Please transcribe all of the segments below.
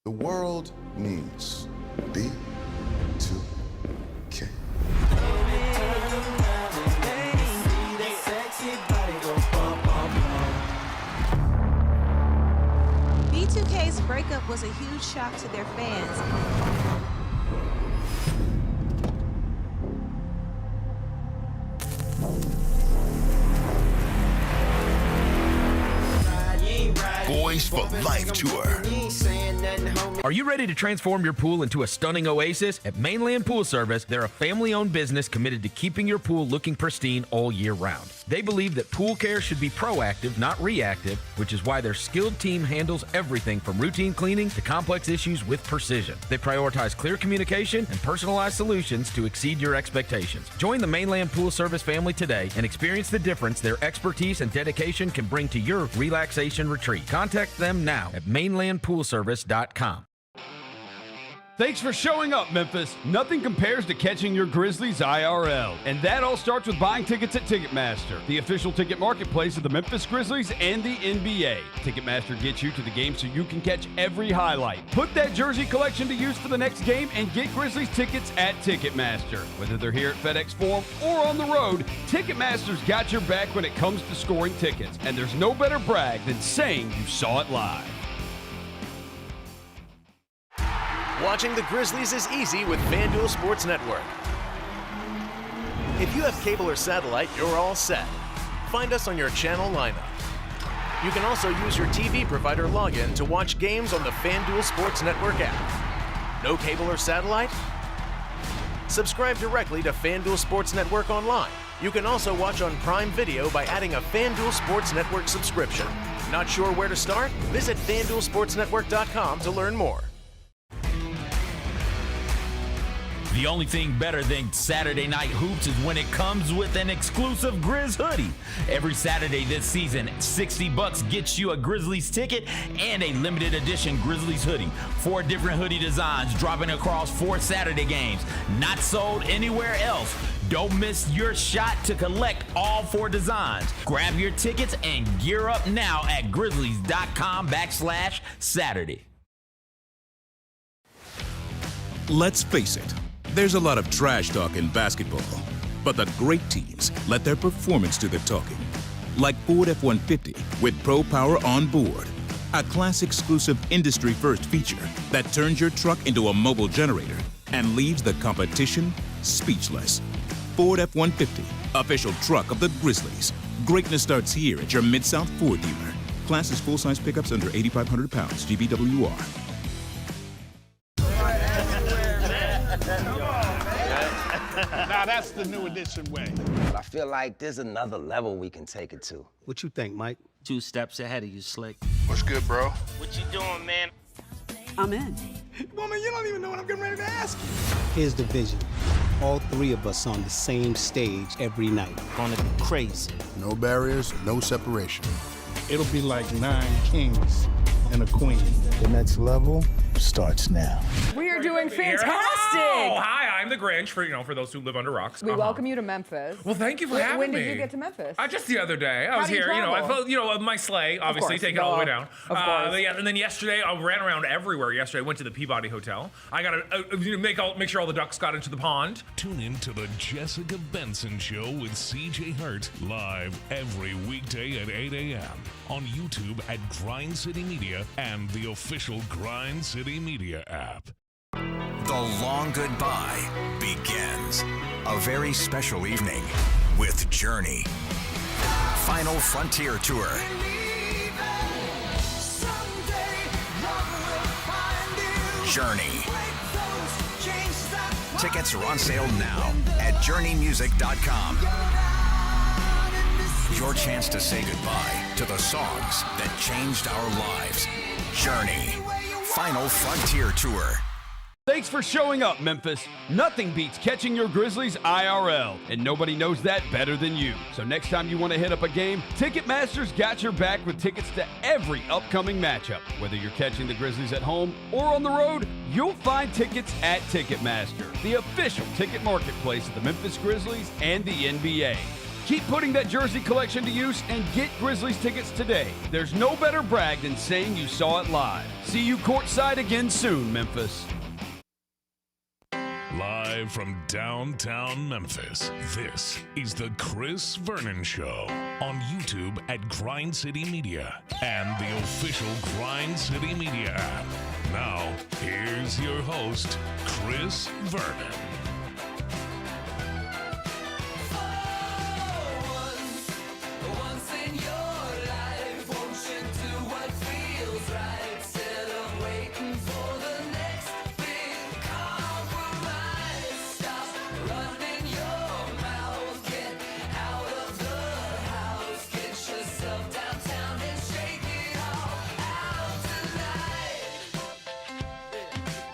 The world needs B2K. B2K's breakup was a huge shock to their fans. Boys for Life Tour. Are you ready to transform your pool into a stunning oasis? At Mainland Pool Service, they're a family-owned business committed to keeping your pool looking pristine all year round. They believe that pool care should be proactive, not reactive, which is why their skilled team handles everything from routine cleaning to complex issues with precision. They prioritize clear communication and personalized solutions to exceed your expectations. Join the Mainland Pool Service family today and experience the difference their expertise and dedication can bring to your relaxation retreat. Contact them now at mainlandpoolservice.com. Thanks for showing up, Memphis. Nothing compares to catching your Grizzlies IRL. And that all starts with buying tickets at Ticketmaster, the official ticket marketplace of the Memphis Grizzlies and the NBA. Ticketmaster gets you to the game so you can catch every highlight. Put that jersey collection to use for the next game and get Grizzlies tickets at Ticketmaster. Whether they're here at FedEx Forum or on the road, Ticketmaster's got your back when it comes to scoring tickets. And there's no better brag than saying you saw it live. Watching the Grizzlies is easy with FanDuel Sports Network. If you have cable or satellite, you're all set. Find us on your channel lineup. You can also use your TV provider login to watch games on the FanDuel Sports Network app. No cable or satellite? Subscribe directly to FanDuel Sports Network online. You can also watch on Prime Video by adding a FanDuel Sports Network subscription. Not sure where to start? Visit FanDuelSportsNetwork.com to learn more. The only thing better than Saturday Night Hoops is when it comes with an exclusive Grizz hoodie. Every Saturday this season, $60 gets you a Grizzlies ticket and a limited edition Grizzlies hoodie. 4 different hoodie designs dropping across 4 Saturday games. Not sold anywhere else. Don't miss your shot to collect all 4 designs. Grab your tickets and gear up now at grizzlies.com/Saturday. Let's face it, there's a lot of trash talk in basketball, but the great teams let their performance do the talking. Like Ford F-150 with Pro Power on board, a class-exclusive industry-first feature that turns your truck into a mobile generator and leaves the competition speechless. Ford F-150, official truck of the Grizzlies. Greatness starts here at your Mid-South Ford dealer. Class is full-size pickups under 8,500 pounds, GVWR. Now that's the new edition way. But I feel like there's another level we can take it to. What you think, Mike? 2 steps ahead of you, Slick. What's good, bro? What you doing, man? I'm in. Woman, you don't even know what I'm getting ready to ask you. Here's the vision. All 3 of us on the same stage every night. Gonna be crazy. No barriers, no separation. It'll be like 9 kings and a queen. The next level starts now. We are doing fantastic. Oh, hi, I'm the Grinch for those who live under rocks. We welcome you to Memphis. Well, thank you for having me. When did you get to Memphis? Just the other day. I was here, I felt, my sleigh, obviously, taking it all the way down. Of course. And then yesterday, I ran around everywhere yesterday. I went to the Peabody Hotel. I got to make sure all the ducks got into the pond. Tune in to the Jessica Benson Show with CJ Hurt, live every weekday at 8 a.m. on YouTube at Grind City Media and the official Grind City Media app. The long goodbye begins. A very special evening with Journey. Final Frontier Tour. Journey. Tickets are on sale now at journeymusic.com. Your chance to say goodbye to the songs that changed our lives. Journey. Final Frontier Tour. Thanks for showing up, Memphis. Nothing beats catching your Grizzlies IRL, and nobody knows that better than you. So next time you want to hit up a game, Ticketmaster's got your back with tickets to every upcoming matchup. Whether you're catching the Grizzlies at home or on the road, you'll find tickets at Ticketmaster, the official ticket marketplace of the Memphis Grizzlies and the NBA. Keep putting that jersey collection to use and get Grizzlies tickets today. There's no better brag than saying you saw it live. See you courtside again soon, Memphis. Live from downtown Memphis, this is the Chris Vernon Show on YouTube at Grind City Media and the official Grind City Media app. Now, here's your host, Chris Vernon.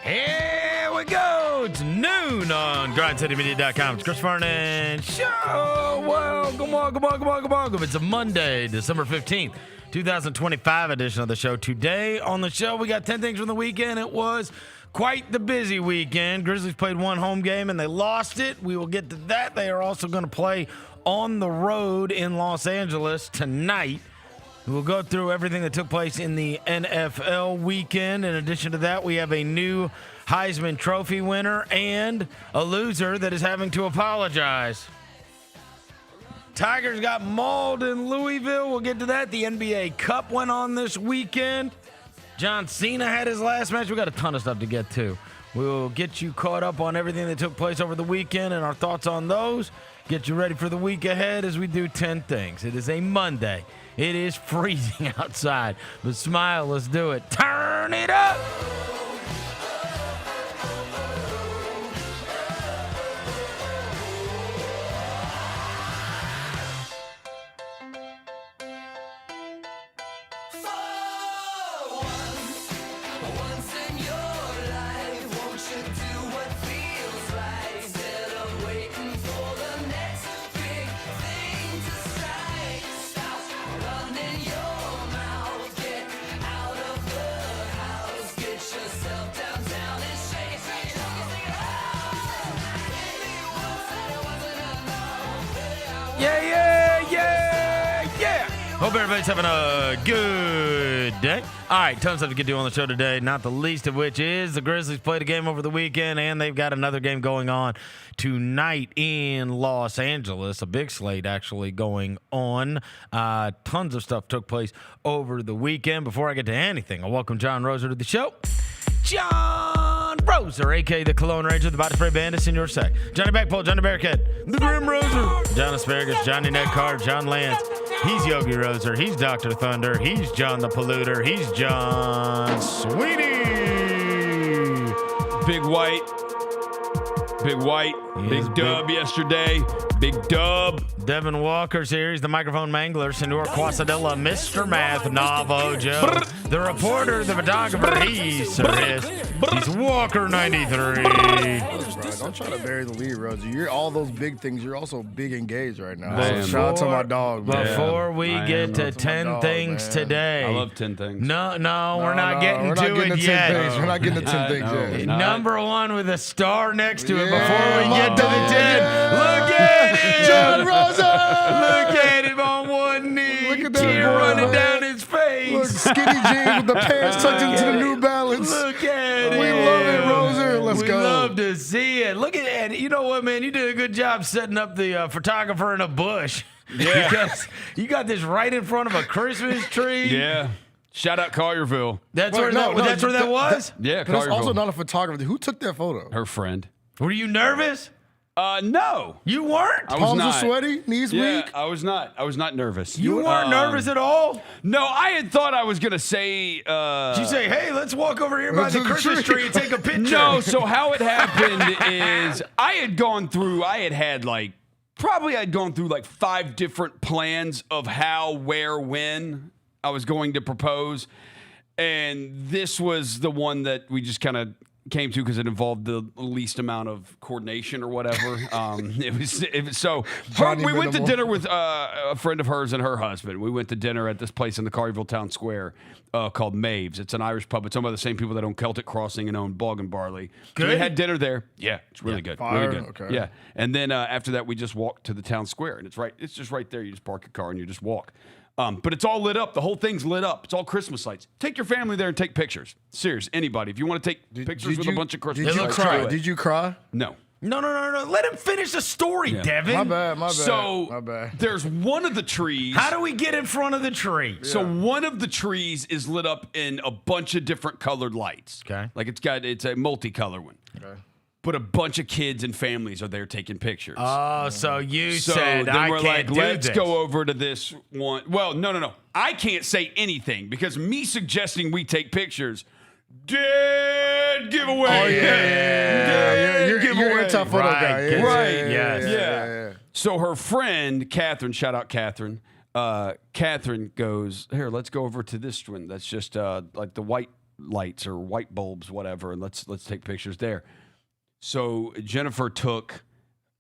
Here we go. It's noon on GrindCityMedia.com. It's Chris Vernon Show. Welcome. It's a Monday, December 15th, 2025 edition of the show. Today on the show, we got 10 things from the weekend. It was quite the busy weekend. Grizzlies played one home game and they lost it. We will get to that. They are also going to play on the road in Los Angeles tonight. We'll go through everything that took place in the NFL weekend. In addition to that, we have a new Heisman Trophy winner and a loser that is having to apologize. Tigers got mauled in Louisville. We'll get to that. The NBA Cup went on this weekend. Cena had his last match. We got a ton of stuff to get to. We'll get you caught up on everything that took place over the weekend and our thoughts on those. Get you ready for the week ahead as we do 10 things. It is a Monday. It is freezing outside, but smile, let's do it. Turn it up. Hope everybody's having a good day. All right, tons of stuff to get to on the show today, not the least of which is the Grizzlies played a game over the weekend, and they've got another game going on tonight in Los Angeles. A big slate actually going on. Tons of stuff took place over the weekend. Before I get to anything, I welcome John Roser to the show. John Roser, a.k.a. the Cologne Ranger, the Body Spray Bandits in your sec. Johnny Backpole, Johnny Bearcat, the Grim Roser, John Asparagus, Johnny Netcar, John Lance. He's Yogi Roser. He's Dr. Thunder. He's John the Polluter. He's John Sweeney. Big White. Big dub yesterday. Big dub. Devin Walker's here. He's the microphone mangler. Senor Quasadilla, Mr. Math, Navo Joe. The reporter, the photographer, he's Sir He's Walker 93. Don't try to bury the lead, Roger. You're all those big things. You're also big engaged right now. So shout out to my dog, man. Before we get to 10 things today. I love 10 things. No, we're not getting to it yet. We're not getting to 10 things yet. Number one with a star next to it before we get to the 10. Look at him. John Rosa. Look at him on one knee. Look at that tear boy. running down his face. Look, skinny jeans with the pants tucked into the New Balance. Look at it. We love it, Roser. Let's go. We love to see it. Look at it. You know what, man? You did a good job setting up the photographer in a bush. Yeah. Because you got this right in front of a Christmas tree. Yeah. Shout out Collierville. That's where that was? Yeah, But it's Collierville. also not a photographer. Who took that photo? Her friend. Were you nervous? No. You weren't? Palms are sweaty, knees weak. I was not. I was not nervous. You weren't nervous at all? No, I had thought I was gonna say. Did you say, "Hey, let's walk over here by the Christmas tree and take a picture"? No. So how it happened is I had gone through. I'd gone through like 5 different plans of how, where, when I was going to propose, and this was the one that we just kind of came to because it involved the least amount of coordination or whatever. It was so. We went to dinner with a friend of hers and her husband. We went to dinner at this place in the Collierville Town Square called Maeve's. It's an Irish pub. It's owned by the same people that own Celtic Crossing and own Bog and Barley. Good. So we had dinner there. Yeah, it's really good. Fire? Really good. Okay. Yeah, and then after that, we just walked to the town square, and it's just right there. You just park your car and you just walk. But it's all lit up. The whole thing's lit up. It's all Christmas lights. Take your family there and take pictures. Serious, anybody. If you want to take pictures with a bunch of Christmas lights, Did you cry? No. No. Let him finish the story, Devin. My bad. So my bad. There's one of the trees. How do we get in front of the tree? So one of the trees is lit up in a bunch of different colored lights. Okay. Like it's a multicolor one. Okay. But a bunch of kids and families are there taking pictures. Oh, so you So said then I we're can't like, do let's this. go over to this one. Well, no. I can't say anything because me suggesting we take pictures, dead giveaway. Oh, yeah. You're a tough photo guy. Yeah, Right. Yeah. So her friend, Catherine, shout out Catherine. Catherine goes, here, let's go over to this one. That's just like the white lights or white bulbs, whatever, and let's take pictures there. So Jennifer took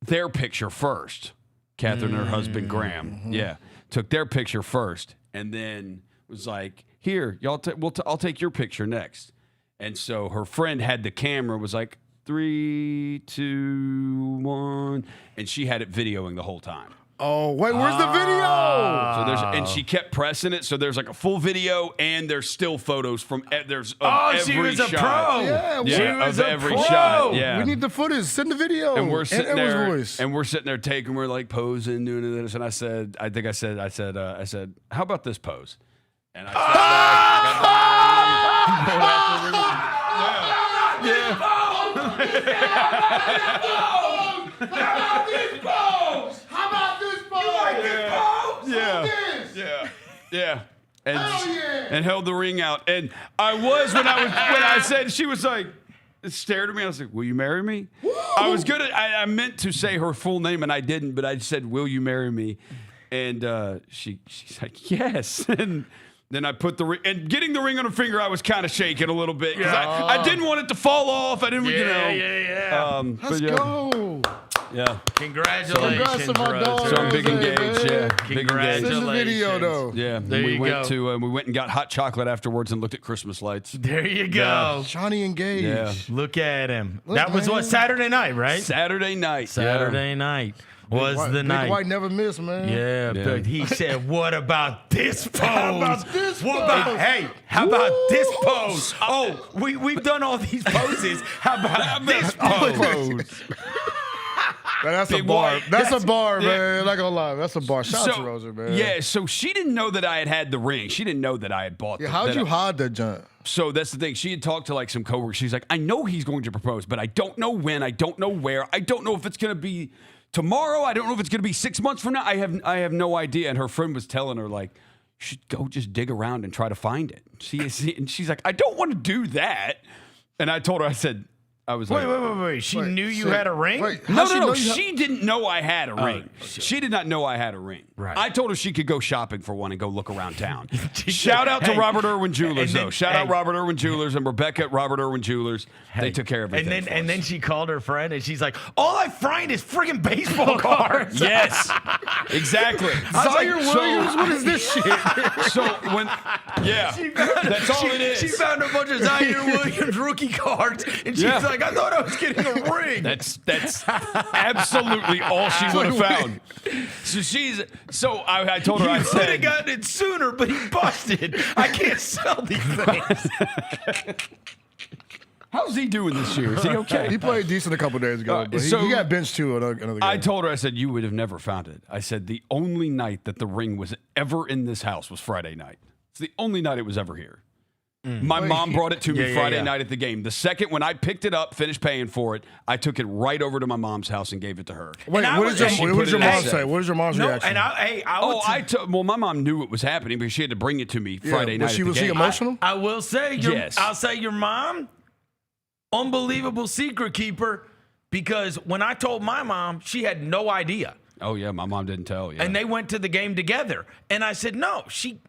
their picture first. Catherine and her husband Graham, took their picture first, and then was like, "Here, y'all, I'll take your picture next." And so her friend had the camera, was like, 3, 2, 1, and she had it videoing the whole time. Oh, wait, where's the video? So and she kept pressing it. So there's like a full video, and there's still photos from every she was a shot. pro. Yeah, She was every shot. Yeah, We need the footage. Send the video. and we're sitting Edward's there, voice. and we're sitting there taking, we're like posing, doing this, and I said, how about this pose? And Yeah. And held the ring out. And I was when I said, she was like, stared at me. I was like, will you marry me? I was good at, I meant to say her full name and I didn't, but I said, will you marry me? And she's like, yes. And then I put the ring, and getting the ring on her finger, I was kind of shaking a little bit because I didn't want it to fall off. I didn't, Let's go. Yeah. Congratulations, to my daughter. So I'm big engaged. Yeah. Big engaged. Send the video though. Yeah. There we you went go. we went and got hot chocolate afterwards and looked at Christmas lights. There you go. Johnny engaged. Yeah. Look at him. Look, that was man. what, Saturday night, right? Saturday night. Saturday night was the night. Big White never miss, man. Yeah, but he said, what about this pose? How about this What pose? about, hey, how about this pose? Oh, we've done all these poses. How about this pose? That's Big a bar. White. That's a bar, man. Not gonna lie. That's a bar. Shout out to So, Rosa, man. yeah, so she didn't know that I had the ring. She didn't know that I had bought Yeah, the how'd that you I- hide that junk? So that's the thing. She had talked to like some coworkers. She's like, I know he's going to propose, but I don't know when. I don't know where. I don't know if it's going to be tomorrow. I don't know if it's going to be 6 months from now. I have no idea. And her friend was telling her like, you should go just dig around and try to find it. And she's like, I don't want to do that. And I told her, I was like, Wait. She knew you had a ring? Wait, No. She didn't know I had a ring. shit. She did not know I had a ring. Right. I told her she could go shopping for one and go look around town. Shout out to Robert Irwin Jewelers, though. Shout out Robert Irwin Jewelers and Rebecca at Robert Irwin Jewelers. They took care of everything. And then she called her friend and she's like, all I find is friggin' baseball cards. Yes, exactly. Zaire Williams, what is this shit? So that's all it is. She found a bunch of Zaire Williams rookie cards and she's like, I thought I was getting a ring. That's absolutely all she would have found. So I told her, I could have said, gotten it sooner, but he busted. I can't sell these things. how's he doing this year? Is he okay? He played decent a couple days ago, but he got benched too another game. I told her, I said, you would have never found it. I said, the only night that the ring was ever in this house was Friday night. It's the only night it was ever here. My mom brought it to me Friday night at the game. The second when I picked it up, finished paying for it, I took it right over to my mom's house and gave it to her. Wait, what did your mom say? What was your mom's reaction? Well, my mom knew it was happening because she had to bring it to me Friday night at the game. Was she emotional? I will say, yes. I'll say your mom, unbelievable secret keeper, because when I told my mom, she had no idea. Oh yeah, my mom didn't tell. Yeah. And they went to the game together. And I said, no. She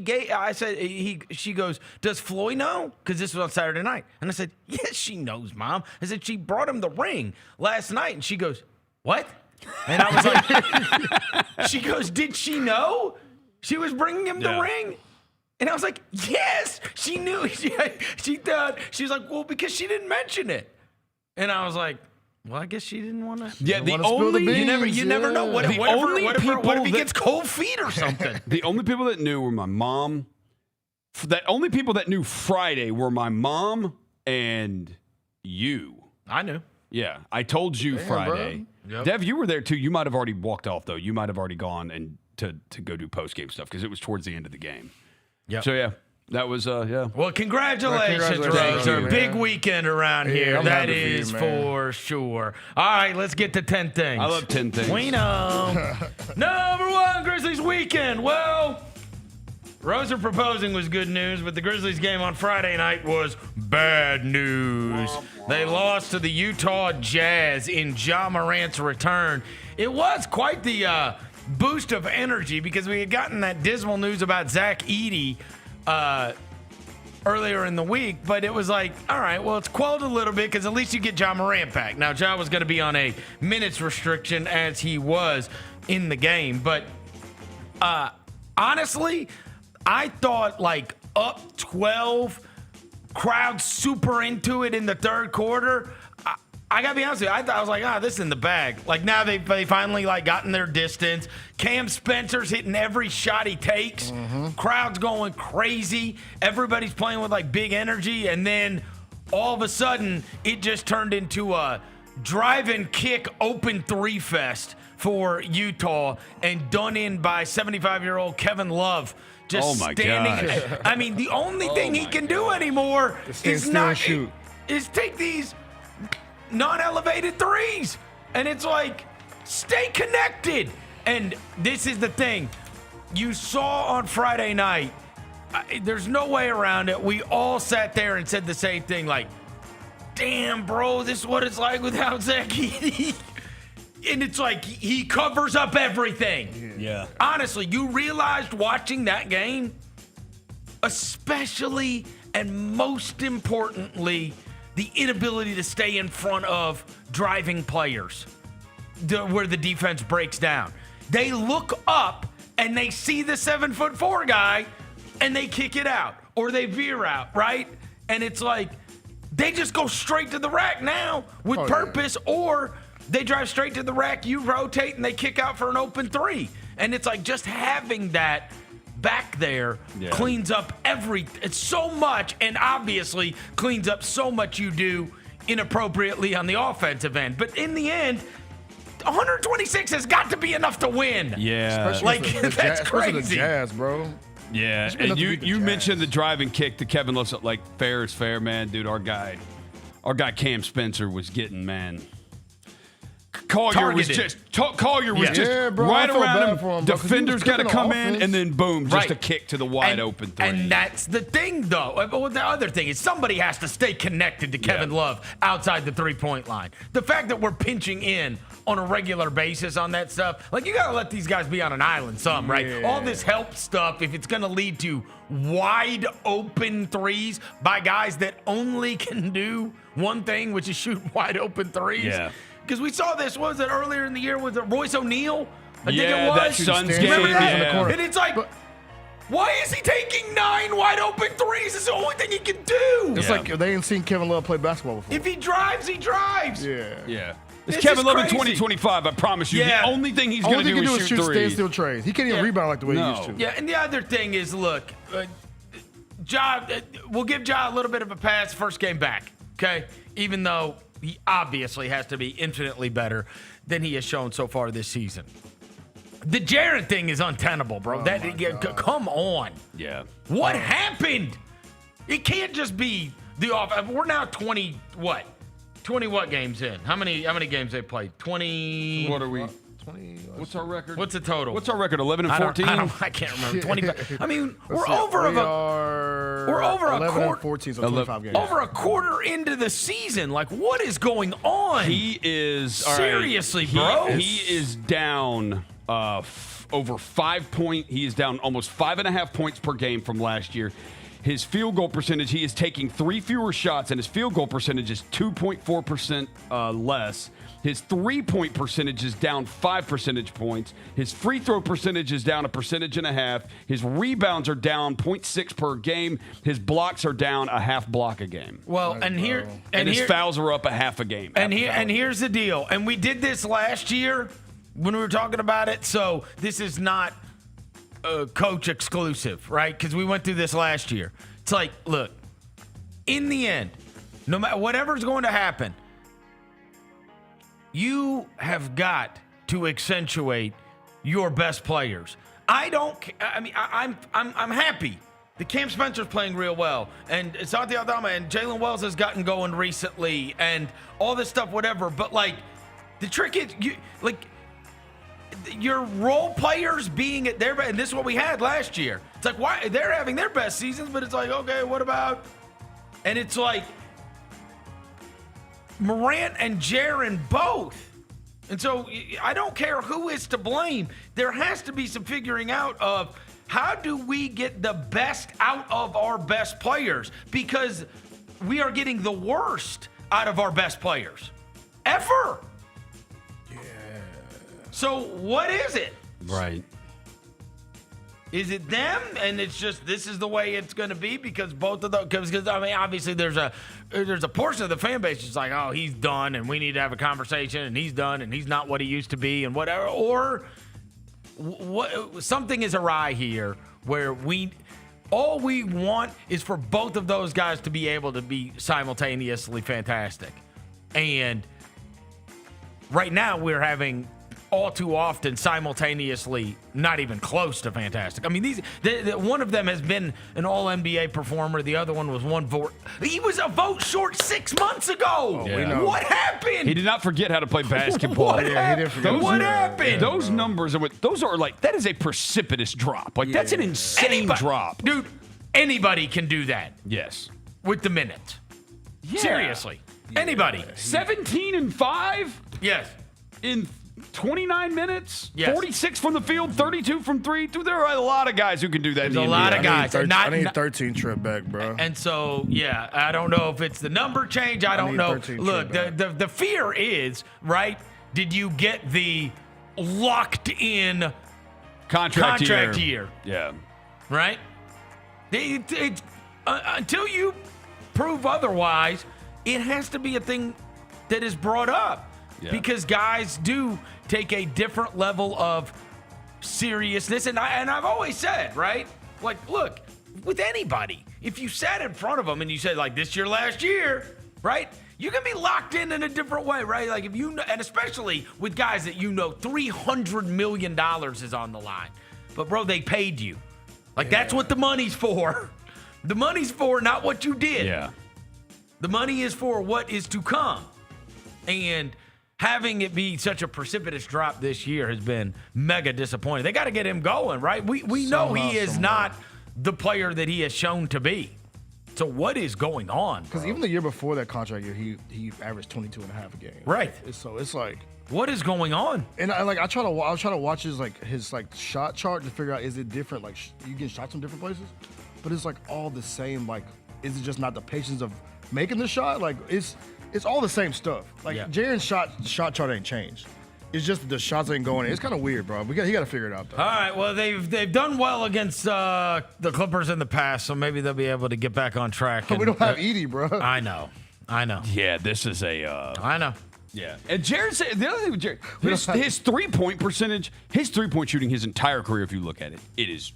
goes, does Floyd know? Because this was on Saturday night. And I said, yes, she knows, Mom. I said, she brought him the ring last night. And she goes, what? And I was like, she goes, did she know she was bringing him the ring? And I was like, yes, she knew. She thought, she was like, well, because she didn't mention it. And I was like, well, I guess she didn't want to. Yeah, the only you never know. What if he gets cold feet or something? The only people that knew were my mom. The only people that knew Friday were my mom and you. I knew. Yeah, I told you Friday. Yep. Dev, you were there too. You might have already walked off though. You might have already gone and to go do post game stuff because it was towards the end of the game. Yeah. So yeah. That was, yeah. Well, congratulations, Roser. Big weekend around here. I'm That happy is for you, man. for sure. All right, let's get to 10 things. I love 10 things. We know. Number one, Grizzlies weekend. Well, Roser proposing was good news, but the Grizzlies game on Friday night was bad news. They lost to the Utah Jazz in Ja Morant's return. It was quite the boost of energy because we had gotten that dismal news about Zach Edey earlier in the week, but it was like, all right, well, it's quelled a little bit because at least you get Ja Morant back. Now, Ja was going to be on a minutes restriction as he was in the game, but honestly, I thought like up 12, crowd super into it in the third quarter. I gotta be honest with you. I was like, this is in the bag. Like now they finally like gotten their distance. Cam Spencer's hitting every shot he takes. Crowd's going crazy. Everybody's playing with like big energy, and then all of a sudden it just turned into a drive and kick open three fest for Utah, and done in by 75-year-old Kevin Love. Just standing. Gosh. I mean, the only thing he can do anymore is take these non-elevated threes. And it's like, stay connected. And this is the thing. You saw on Friday night, there's no way around it. We all sat there and said the same thing, like, damn, bro, this is what it's like without Zach Edey. And it's like, he covers up everything. Yeah. Honestly, you realized watching that game, especially and most importantly, the inability to stay in front of driving players where the defense breaks down. They look up and they see the 7'4" guy and they kick it out or they veer out, right? And it's like they just go straight to the rack now with purpose, or they drive straight to the rack, you rotate, and they kick out for an open three. And it's like just having that back there cleans up it's so much, and obviously cleans up so much you do inappropriately on the offensive end. But in the end, 126 has got to be enough to win. Yeah. Especially that's crazy. The Jazz, bro. Yeah, and you mentioned the drive and kick to Kevin Love. Like, fair is fair, man. Dude, our guy Cam Spencer was getting, man. Collier was just right around him. Defenders got to come in, and then boom, just a kick to the wide open three. And that's the thing, though. Well, the other thing is somebody has to stay connected to Kevin Love outside the three-point line. The fact that we're pinching in on a regular basis on that stuff, like, you got to let these guys be on an island some, right? Yeah. All this help stuff, if it's going to lead to wide open threes by guys that only can do one thing, which is shoot wide open threes. Yeah. Because we saw this, what was it, earlier in the year with Royce O'Neal? I think it was. That Suns game. Remember that? Yeah. And it's like, why is he taking 9 wide open threes? It's the only thing he can do. It's like they ain't seen Kevin Love play basketball before. If he drives, he drives. Yeah. It's Kevin Love in 2025, I promise you. The only thing he's going to do is shoot threes. Standstill trays. He can't even rebound like the way he used to. Yeah, and the other thing is, look, we'll give Ja a little bit of a pass first game back, okay? Even though he obviously has to be infinitely better than he has shown so far this season. The Jaren thing is untenable, bro. Come on. Yeah. What happened? It can't just be the off. We're now 20 what games in? How many games they played? 20. What are we? 20. What's our record? What's the total? What's our record? 11 and 14. I can't remember. 25. I mean, we're Let's see, over we're over 11 and 14, so 25 games. over a quarter into the season. Like, what is going on? He is seriously, bro. He is down over 5 point. He is down almost 5.5 points per game from last year. His field goal percentage, he is taking 3 fewer shots, and his field goal percentage is 2.4% less. His 3-point percentage is down 5 percentage points. His free throw percentage is down 1.5 percentage. His rebounds are down 0.6 per game. His blocks are down a half block a game. Well, and his fouls are up a half a game. And here's the deal. And we did this last year when we were talking about it. So this is not coach exclusive, right? Because we went through this last year. It's like, look, in the end, no matter whatever's going to happen, you have got to accentuate your best players. I'm happy. The Cam Spencer's playing real well, and Santi Aldama and Jalen Wells has gotten going recently, and all this stuff, whatever. But like, the trick is, your role players being at their best, and this is what we had last year. It's like, why they're having their best seasons, but it's like, okay, what about? And it's like Morant and Jaren both. And so I don't care who is to blame. There has to be some figuring out of how do we get the best out of our best players, because we are getting the worst out of our best players ever. Yeah. So what is it? Right. Is it them? And it's just, this is the way it's going to be because both of those, because I mean, obviously there's a portion of the fan base that's like, oh, he's done and we need to have a conversation, and he's done and he's not what he used to be and whatever. Or something is awry here where all we want is for both of those guys to be able to be simultaneously fantastic. And right now we're having all too often simultaneously not even close to fantastic. I mean, one of them has been an all-NBA performer. The other one was one vote. He was a vote short 6 months ago. Yeah. What happened? He did not forget how to play basketball. What happened? Those numbers those are like, that is a precipitous drop. Like, that's an insane drop. Dude, anybody can do that. Yes. With the minutes. Yeah. Seriously. Anybody. 17 and 5? Yes. In 29 minutes, yes. 46 from the field, 32 from 3. Dude, there are a lot of guys who can do that. There's a lot of guys. I need 13 trip back, bro. And so, yeah, I don't know if it's the number change. I don't know. Look, the fear is, right, did you get the locked in contract year? Yeah. Right? Until you prove otherwise, it has to be a thing that is brought up. Yeah. Because guys do take a different level of seriousness. And I've always said, right? Like, look, with anybody, if you sat in front of them and you said, like, this year, last year, right? You can be locked in a different way, right? Like, if you know, and especially with guys that you know $300 million is on the line. But, bro, they paid you. Like, that's what the money's for. The money's for not what you did. Yeah. The money is for what is to come. And having it be such a precipitous drop this year has been mega disappointing. They got to get him going, right? We know he is not the player that he has shown to be. So what is going on? Because even the year before that contract year, he averaged 22 and a half a game. Right. So it's like, what is going on? And I try to watch his shot chart to figure out, is it different? Like, you get shots from different places, but it's like all the same. Like, is it just not the patience of making the shot? Like, it's all the same stuff. Like, Jaren's shot chart ain't changed. It's just the shots ain't going in. It's kind of weird, bro. He got to figure it out, though. All right. Well, they've done well against the Clippers in the past, so maybe they'll be able to get back on track. We don't have Edie, bro. I know. Yeah, this is I know. Yeah. And Jared said, the other thing with Jared, his 3-point percentage, his 3-point shooting his entire career, if you look at it, it is.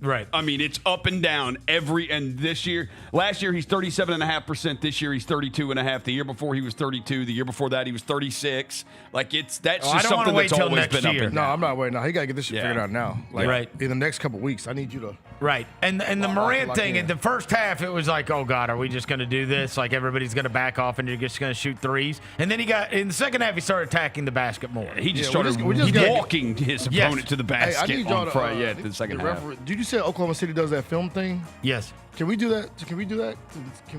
Right. I mean, it's up and down and last year he's 37.5%. This year he's 32.5%. The year before he was 32. The year before that he was 36. Like, that's just something that's always been up in. No, I'm not waiting. No, he got to get this shit figured out now. Like, right. In the next couple weeks, I need you to Right. And the Morant thing, in the first half, it was like, oh, God, are we just going to do this? Like, everybody's going to back off and you're just going to shoot threes. And then in the second half, he started attacking the basket more. He just started walking his opponent to the basket on Friday in the second half. Did you say Oklahoma City does that film thing? Yes. Can we do that? Can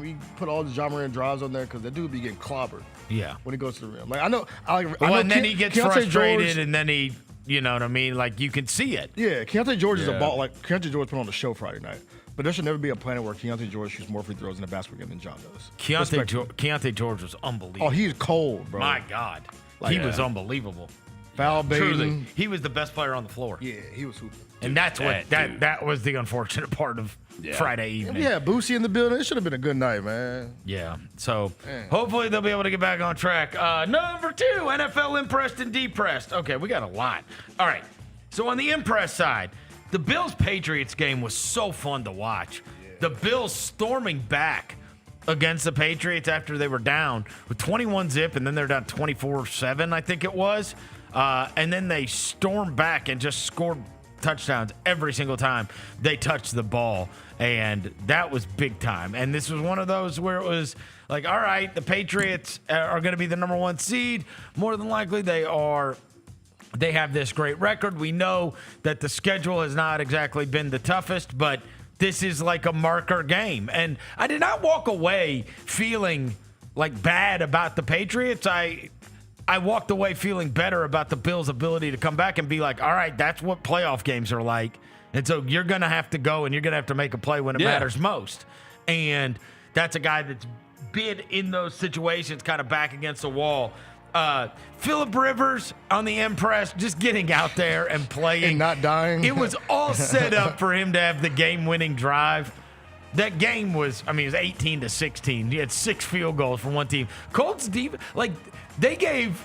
we put all the Ja Morant drives on there? Because that dude be getting clobbered. Yeah. When he goes to the rim. Like, I know and then he gets frustrated, and then he... You know what I mean? Like, you can see it. Yeah, Keontae George is a ball. Like, Keontae George put on the show Friday night. But there should never be a planet where Keontae George shoots more free throws in the basketball game than John does. Keontae George was unbelievable. Oh, he's cold, bro. My God. He was unbelievable. Foul baiting. Truly. He was the best player on the floor. Yeah, he was hooping. And that's that was the unfortunate part of Friday evening. Yeah, Boosie in the building. It should have been a good night, man. Yeah. So hopefully they'll be able to get back on track. Number 2, NFL impressed and depressed. Okay, we got a lot. All right. So on the impress side, the Bills-Patriots game was so fun to watch. Yeah. The Bills storming back against the Patriots after they were down with 21-zip, and then they're down 24-7, I think it was. And then they stormed back and just scored touchdowns every single time they touched the ball. And that was big time. And this was one of those where it was like, all right, the Patriots are going to be the number 1 seed. More than likely they are. They have this great record. We know that the schedule has not exactly been the toughest, but this is like a marker game. And I did not walk away feeling like bad about the Patriots. I walked away feeling better about the Bills' ability to come back and be like, all right, that's what playoff games are like. And so you're going to have to go and you're going to have to make a play when it matters most. And that's a guy that's been in those situations kind of back against the wall. Phillip Rivers on the impress, just getting out there and playing. And not dying. It was all set up for him to have the game-winning drive. That game was, it was 18-16. He had 6 field goals for one team. Colts deep, they gave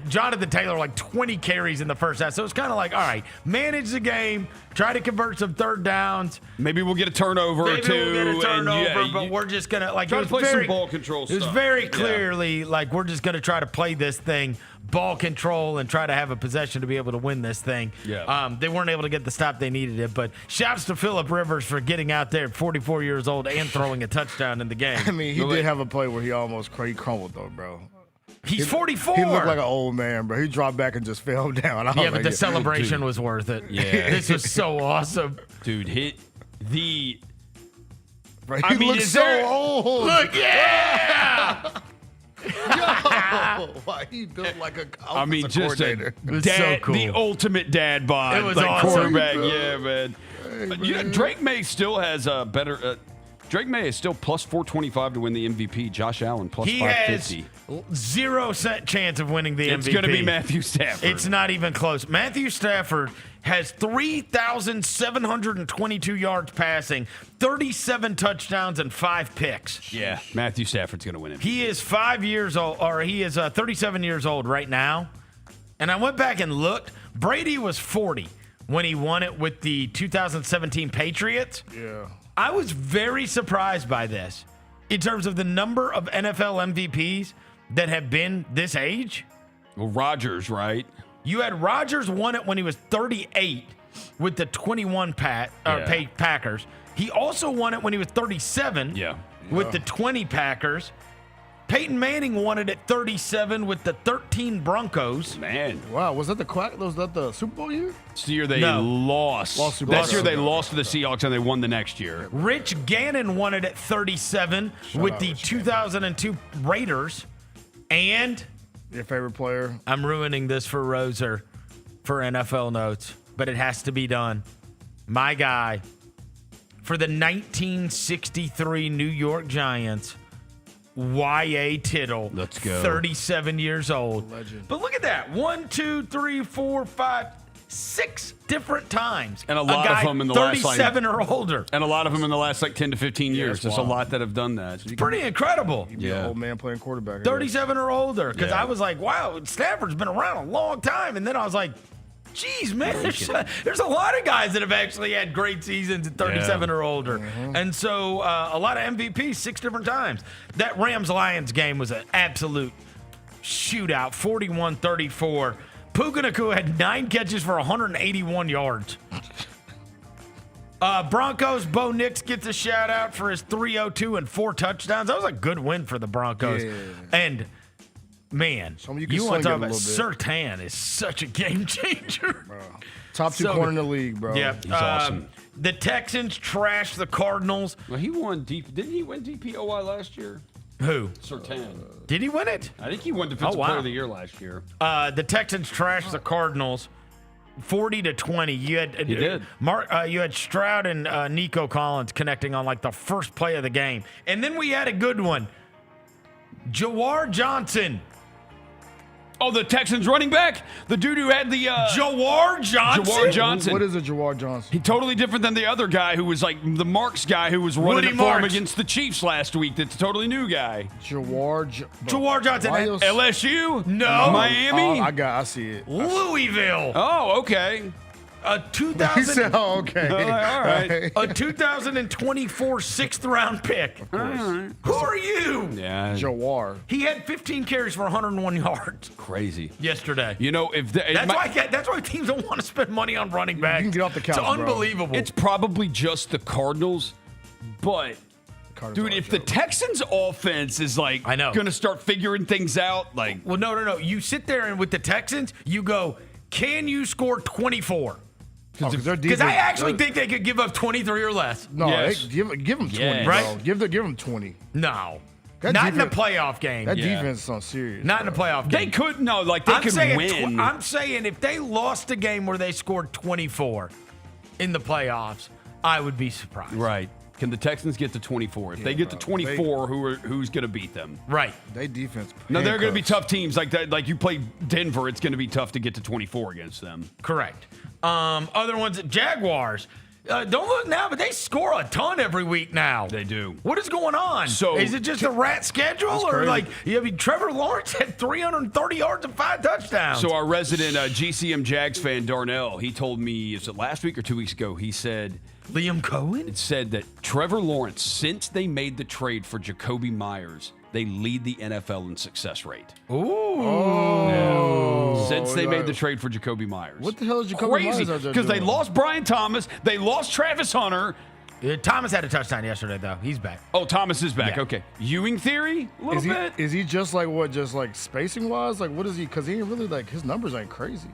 Jonathan Taylor 20 carries in the first half. So it's kind of like, all right, manage the game, try to convert some third downs. Maybe we'll get a turnover or two. Maybe we'll get a turnover, but we're just going to try to play some ball control stuff. It was very clearly we're just going to try to play this thing, ball control, and try to have a possession to be able to win this thing. Yeah. They weren't able to get the stop they needed it, but shouts to Phillip Rivers for getting out there at 44 years old and throwing a touchdown in the game. He did have a play where he almost crumbled, though, bro. He's 44. He looked like an old man, bro. He dropped back and just fell down. But the celebration was worth it. Yeah. This was so awesome. Dude, Bro, he looks so old. Look, yeah! Yo, why he built like a just coordinator. Dad, so cool. The ultimate dad bod. It was awesome. Quarterback. Yeah, man. Drake May still has a better... Drake May is still plus 425 to win the MVP. Josh Allen plus 550. He has 0% chance of winning the MVP. It's going to be Matthew Stafford. It's not even close. Matthew Stafford has 3,722 yards passing, 37 touchdowns, and 5 picks. Yeah, Matthew Stafford's going to win it. He is 5 years old, or he is 37 years old right now. And I went back and looked. Brady was 40 when he won it with the 2017 Patriots. Yeah. I was very surprised by this in terms of the number of NFL MVPs that have been this age. Well, Rodgers, right? You had Rodgers won it when he was 38 with the 21 Packers. He also won it when he was 37 with the 20 Packers. Peyton Manning won it at 37 with the 13 Broncos. Man. Wow, was that the Super Bowl year? It's the year they lost. That's year they lost to the Seahawks and they won the next year. Rich Gannon won it at 37 with the 2002 Raiders. And your favorite player? I'm ruining this for Roser for NFL notes, but it has to be done. My guy for the 1963 New York Giants, Y.A. Tittle. Let's go. 37 years old. Legend. But look at that. 1, 2, 3, 4, 5, 6 different times. And a lot of them in the last 37 or older. And a lot of them in the last 10 to 15 years. There's a lot that have done that. It's pretty incredible. An old man playing quarterback. 37 or older. Because I was like, wow, Stafford's been around a long time. And then I was like, geez, man, there's a lot of guys that have actually had great seasons at 37 or older. Mm-hmm. And so a lot of MVPs 6 different times. That Rams-Lions game was an absolute shootout, 41-34. Puka Nacua had 9 catches for 181 yards. Broncos, Bo Nix gets a shout out for his 302 and 4 touchdowns. That was a good win for the Broncos. Yeah. And man, you want to talk about Surtain is such a game changer. Bro. Top 2 corner in the league, bro. Yeah, he's awesome. The Texans trashed the Cardinals. Well, he won Didn't he win DPOY last year? Who? Surtain. Did he win it? I think he won Defensive Player of the Year last year. The Texans trashed the Cardinals 40-20. You had He did. You had Stroud and Nico Collins connecting on like the first play of the game, and then we had a good one. Jawar Johnson. Oh, the Texans running back? The dude who had the... Jawar Johnson? Jawar Johnson. What is a Jawar Johnson? He totally different than the other guy who was like the Marks guy who was running for him against the Chiefs last week. That's a totally new guy. Jawar Johnson. LSU? No. Miami? I see it. Louisville. Oh, okay. A 2000. He said, "Oh, okay, all right." A 2024 6th-round pick. Right. Who are you? Yeah. Jawar. He had 15 carries for 101 yards Crazy. yesterday. You know, if that's why teams don't want to spend money on running backs. You can get off the couch, It's bro. unbelievable. It's probably just the Cardinals, but dude, if the Texans' offense is like going to start figuring things out, like well, no. You sit there and with the Texans, you go, can you score 24? Because I actually think they could give up 23 or less. No, give them 20, right? Give them 20. No. That Not in a playoff game. That defense is on serious. Not in a playoff game. They could could win. I'm saying if they lost a game where they scored 24 in the playoffs, I would be surprised. Right. Can the Texans get to 24? If they get to 24, who's going to beat them? Right. They defense. No, they're going to be tough teams like that. Like you play Denver, it's going to be tough to get to 24 against them. Correct. Other ones, Jaguars. Don't look now, but they score a ton every week now. They do. What is going on? So is it just a rat schedule, or like Trevor Lawrence had 330 yards and 5 touchdowns? So our resident GCM Jags fan Darnell, he told me, is it last week or 2 weeks ago? He said Liam Cohen. It said that Trevor Lawrence, since they made the trade for Jacoby Myers, they lead the NFL in success rate. Ooh. Since they made the trade for Jacoby Myers. What the hell is Jacoby Myers out there because they doing? lost Brian Thomas, they lost Travis Hunter. Thomas had a touchdown yesterday, though. He's back. Oh, Thomas is back. Yeah. Okay. Ewing theory? A little bit. Is he just like what? Just like spacing wise? Like what is he? Because he ain't really like his numbers ain't crazy.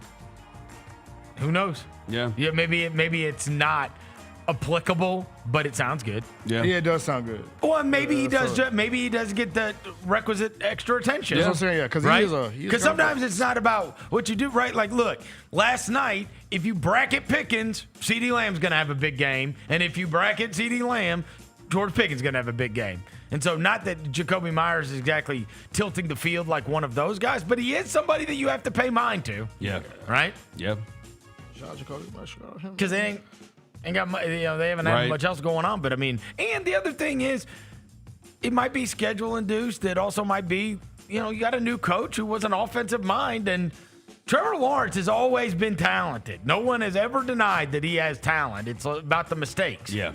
Who knows? Yeah. Yeah. Maybe it's not applicable, but it sounds good. Yeah. Yeah, it does sound good. Well, maybe he does. Maybe he does get the requisite extra attention. That's what I'm saying. Yeah, because right? Because sometimes it's not about what you do, right? Like, look, last night, if you bracket Pickens, CeeDee Lamb's gonna have a big game, and if you bracket CeeDee Lamb, George Pickens gonna have a big game. And so, not that Jacoby Myers is exactly tilting the field like one of those guys, but he is somebody that you have to pay mind to. Yeah. Right? Yeah. Because they ain't got they haven't had much else going on. But I mean, and the other thing is, it might be schedule induced. It also might be, you got a new coach who was an offensive mind, and Trevor Lawrence has always been talented. No one has ever denied that he has talent. It's about the mistakes. Yeah.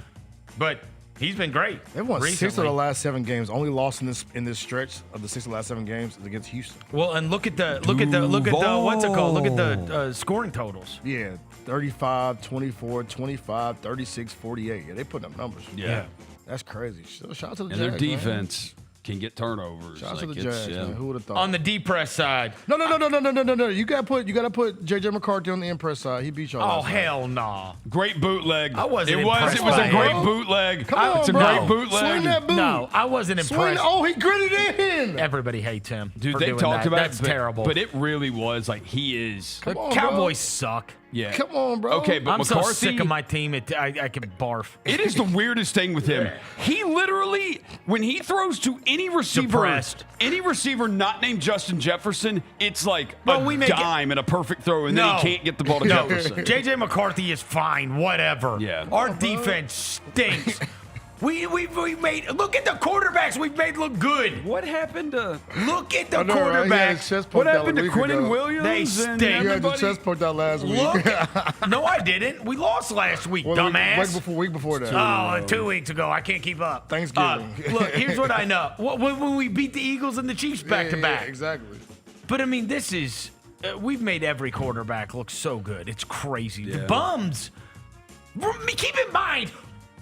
But he's been great. They won recently. 6 of the last 7 games. Only loss in this stretch of the 6 of the last 7 games is against Houston. Well, and look at the what's it called? Look at the scoring totals. Yeah, 35, 24, 25, 36, 48. Yeah, they putting up numbers. Yeah. That's crazy. Shout out to the And Jags, their defense can get turnovers. Shout out to the Jags, man. Who would have thought? On the D-press side. No. You gotta put JJ McCarthy on the impress side. He beat y'all. Oh, last night. hell no. Great bootleg. I wasn't It was impressed a by great it. bootleg. Come on, it's a bro. great bootleg. Swing that boot. No, I wasn't impressed. Oh, he gritted it in. Everybody hates him. Dude, for they doing talked that. about That's it, terrible. But it really was like he is. The Come on, Cowboys bro. suck. Yeah. Come on, bro. Okay, but I'm McCarthy, so sick of my team. I can barf. It is the weirdest thing with him. He literally, when he throws to any receiver not named Justin Jefferson, it's like a dime and a perfect throw, and then he can't get the ball to Jefferson. JJ McCarthy is fine. Whatever. Yeah. Our defense stinks. We made look at the quarterbacks we've made look good. What happened to Look at the I know, right? He had his quarterbacks. chest what poked out happened a to week Quinnen ago. Williams? They and stink. You had your everybody? chest poked out last week. Look. No, I didn't. We lost last week, Well, dumbass. Week before that. Oh, 2 weeks ago. I can't keep up. Thanksgiving. Look, here's what I know. When we beat the Eagles and the Chiefs back to back. Yeah, exactly. But I mean, this is we've made every quarterback look so good. It's crazy. The Yeah. bums. Keep in mind,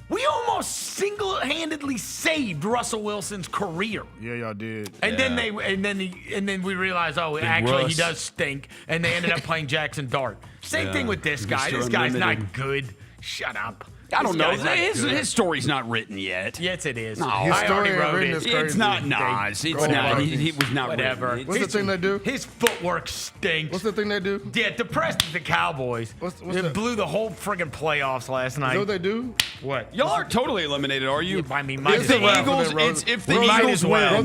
we almost single-handedly saved Russell Wilson's career. Yeah, y'all did. And then we realized, oh, actually he does stink, and they ended up playing Jackson Dart. Same thing with this guy. This guy's not good. Shut up. I don't know. His story's not written yet. Yes, it is. No, his story written is crazy. It's not Nas. It's not. He was not Whatever. written. What's the thing they do? His footwork stinks. What's the thing they do? Yeah, depressed the Cowboys. It blew the whole friggin' playoffs last night. You know what they do? What? Y'all aren't totally eliminated, are you? I mean, if the Eagles win,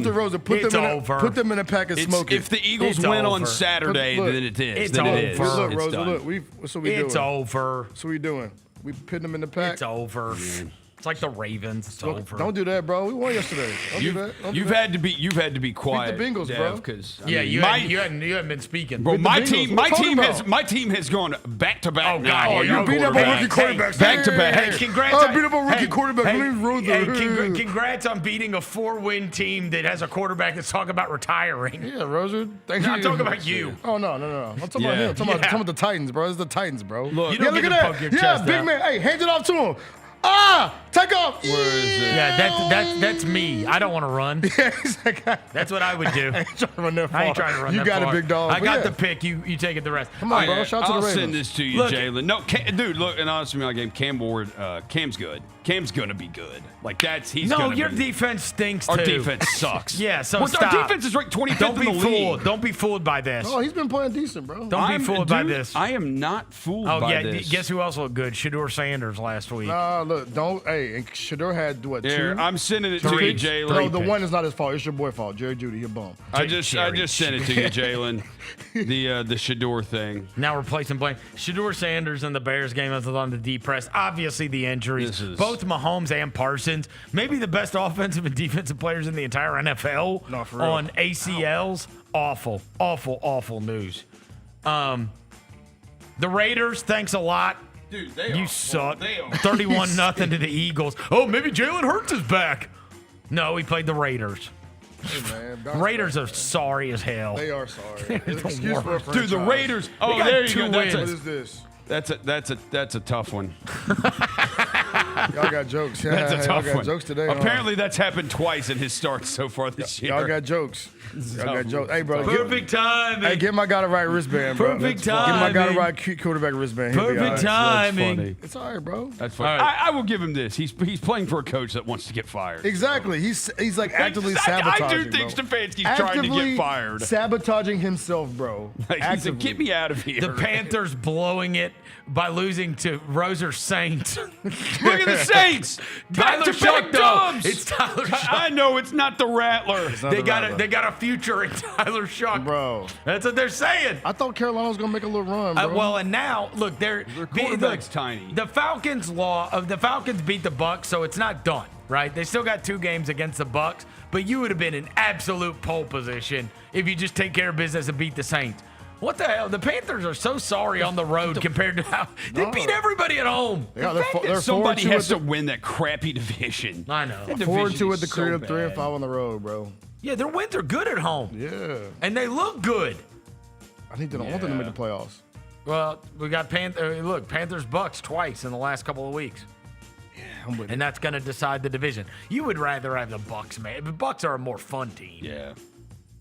put them in a pack and smoke it. If the Eagles win on Saturday, then it is. It's over. Look, Rosa, look. What's we doing? It's over. So we doing? We putting them in the pack. It's over. It's like the Ravens. It's over. Don't do that, bro. We won yesterday. You've had to be quiet. Beat the Bengals, bro. Because you haven't been speaking. Bro, my team has gone back to back. Oh God! You beat up on rookie quarterbacks. Back to back. Hey, congrats! Beat up on rookie quarterbacks. Congrats on beating a 4-win team that has a quarterback that's talking about retiring. Yeah, Roser. Thank you. I'm talking about you. Oh no. I'm talking about him. I'm talking about the Titans, bro. It's the Titans, bro. Look, look at that. Yeah, big man. Hey, hand it off to him. Take off. Where is it? Yeah, that's me. I don't want to run. That's what I would do. I ain't trying to run that far. I ain't trying to run you that got far. it, big dog. I got the pick. You take it the rest. Come on, bro. Shout out to the Ravens. I'll send this to you, Jaylon. No, dude, look, and honestly, my game, Cam's good. Cam's gonna be good. Your defense stinks too. Our defense sucks. Yeah, so stop. Our defense is ranked 25th in the league. Don't be fooled by this. Oh, he's been playing decent, bro. Don't be fooled by this. I am not fooled by this. Guess who else looked good? Shedeur Sanders last week. Look, don't. Hey, and Shedeur had what? Here, 2? I'm sending it to you, Jaylon. No, the one is not his fault. It's your boy fault. Jerry Judy, you're bum. I just sent it to you, Jaylon. The Shedeur thing. Now we're placing blame. Shedeur Sanders in the Bears game was on the depressed. Obviously the injuries. Both Mahomes and Parsons, maybe the best offensive and defensive players in the entire NFL on ACLs. Awful news. The Raiders, thanks a lot. Dude, you suck. 31-0 to the Eagles. Oh, maybe Jalen Hurts is back. No, he played the Raiders. Hey, man, Raiders are sorry as hell. They are sorry. Dude, the Raiders. Oh, there you go. What is this? That's a tough one. Y'all got jokes. That's a tough y'all got one. Jokes today. Apparently, that's happened twice in his starts so far this year. Y'all got jokes. Hey, bro. Perfect timing. Hey, get my guy the right wristband, bro. Perfect timing. Get my guy the right quarterback wristband. Perfect timing. That's funny. It's all right, bro. That's funny. Right. I will give him this. He's playing for a coach that wants to get fired. Exactly. So. He's like actively sabotaging. I do think Stefanski's trying to get fired. Sabotaging himself, bro. He said, get me out of here. The Panthers blowing it by losing to Roser Saints. Look at the Saints. Tyler Shuck, though. It's Tyler Shuck. I know it's not the Rattler. They got a future in Tyler Shuck, bro. That's what they're saying. I thought Carolina was gonna make a little run, bro. Well, and now look, their quarterback's tiny. The Falcons beat the Bucs, so it's not done, right? They still got 2 games against the Bucs, but you would have been in absolute pole position if you just take care of business and beat the Saints. What the hell? The Panthers are so sorry on the road compared to how they beat everybody at home. Somebody has to win that crappy division. I know. 4-2 at the crib, 3-5 on the road, bro. Yeah, their wins are good at home. Yeah. And they look good. I want them to make the playoffs. Well, we got Panthers Bucks twice in the last couple of weeks. Yeah, I'm with and that's going to decide the division. You would rather have the Bucks, man. The Bucks are a more fun team. Yeah.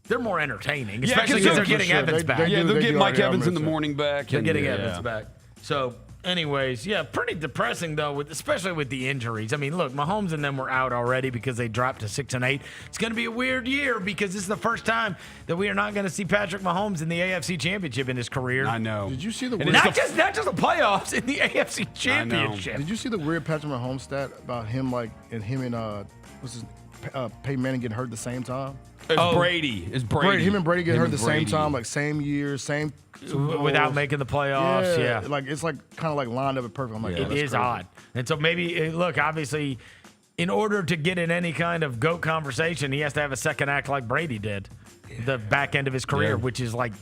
They're more entertaining, especially because they're getting Evans back. They'll get Mike Evans in the morning back. They're getting Evans back. So, anyways, pretty depressing, though, especially with the injuries. I mean, look, Mahomes and them were out already because they dropped to 6-8. It's going to be a weird year because this is the first time that we are not going to see Patrick Mahomes in the AFC Championship in his career. I know. Did you see the not just the playoffs, in the AFC Championship. Did you see the weird Patrick Mahomes stat about him, Peyton Manning getting hurt at the same time? It's Brady. Him and Brady getting hurt at the same time, like same year, same without making the playoffs. Yeah. Like it's like kind of like lined up perfect. I'm like, it is odd. And so maybe look, obviously, in order to get in any kind of GOAT conversation, he has to have a second act like Brady did, the back end of his career, which is like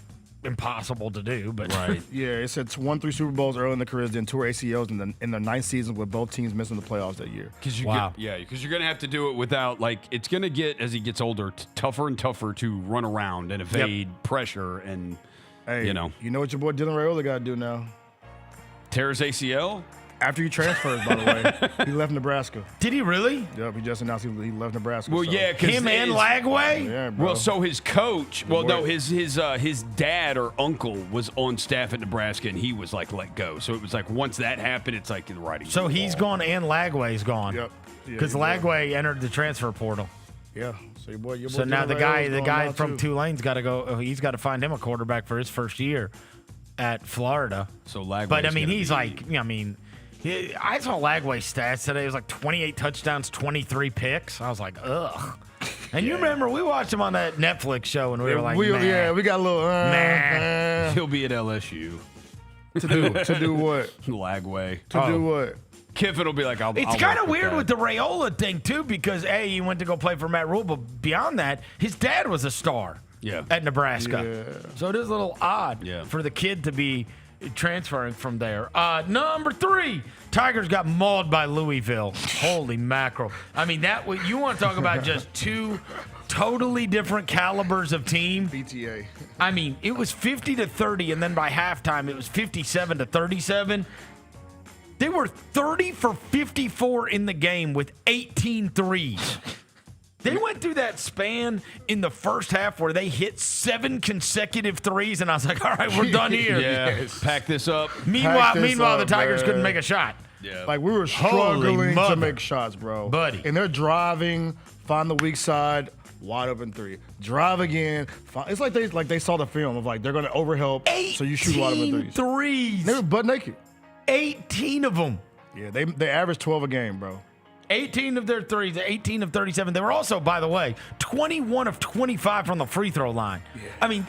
impossible to do. But it said 1-3 Super Bowls early in the careers, then 2 ACLs in their 9th season with both teams missing the playoffs that year. Because you're going to have to do it without, it's going to get, as he gets older, tougher and tougher to run around and evade pressure and, you know what your boy Dylan Raiola got to do now? Tear his ACL? After he transferred, by the way, he left Nebraska. Did he really? Yep, he just announced he left Nebraska. Well, so. yeah, because him and Lagway. Yeah, bro. Well, so his coach, his dad or uncle was on staff at Nebraska, and he was like let go. So it was like once that happened, it's like the writing. So he's gone and Lagway's gone. Yep. Because Lagway entered the transfer portal. Yeah. So your boy So now the Jalen guy going from out, too. Tulane's got to go. He's got to find him a quarterback for his first year at Florida. So Lagway's But I mean, gonna he's be- like, I mean, I saw Lagway's stats today. It was like 28 touchdowns, 23 picks. I was like, ugh. And you remember we watched him on that Netflix show, and we were like, nah. we got a little. He'll be at LSU. To do what? Lagway. To do what? Kiffin will be like, I'll. It's I'll kind work of with weird that. with the Raiola thing, too, because, A, he went to go play for Matt Rule, but beyond that, his dad was a star at Nebraska. Yeah. So it is a little odd for the kid to be transferring from there. Number 3, Tigers got mauled by Louisville. Holy mackerel. I mean, you want to talk about just two totally different calibers of team. BTA. I mean, it was 50-30, and then by halftime, it was 57-37. They were 30 for 54 in the game with 18 threes. They went through that span in the first half where they hit 7 consecutive threes, and I was like, all right, we're done here. Yeah, pack this up. Meanwhile, up, the Tigers man. couldn't make a shot. Yeah. Like, we were Holy struggling mother. to make shots, bro. Buddy. And they're driving, find the weak side, wide open 3. Drive again. It's like they saw the film of like they're going to overhelp, so you shoot wide open 3s. Threes. They were butt naked. 18 of them. Yeah, they averaged 12 a game, bro. 18 of their threes, 18 of 37. They were also, by the way, 21 of 25 from the free throw line. Yeah. I mean,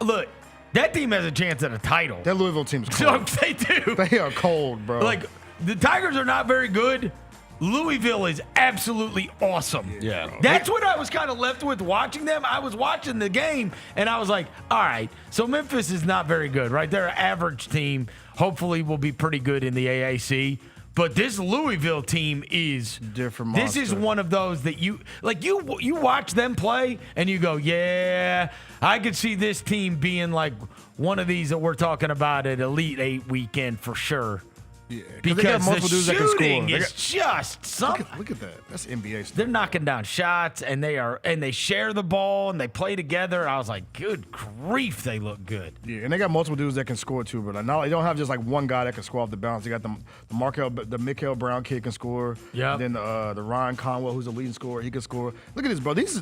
look, that team has a chance at a title. That Louisville team's cold. So they do. They are cold, bro. Like, the Tigers are not very good. Louisville is absolutely awesome. Yeah. That's what I was kind of left with watching them. I was watching the game, and I was like, all right, so Memphis is not very good, right? They're an average team. Hopefully will be pretty good in the AAC. But this Louisville team is different. This is one of those that you watch them play and you go, yeah, I could see this team being like one of these that we're talking about at Elite 8 weekend for sure. Yeah, because they got multiple the dudes that can score. shooting They is got- just something. Look at that. That's NBA stuff. They're knocking down shots and they share the ball and they play together. I was like, good grief, they look good. Yeah, and they got multiple dudes that can score too, but now they don't have just like one guy that can score off the bounce. They got the Mikael Brown kid can score. Yeah. Then the Ryan Conwell, who's the leading scorer, he can score. Look at this, bro. This is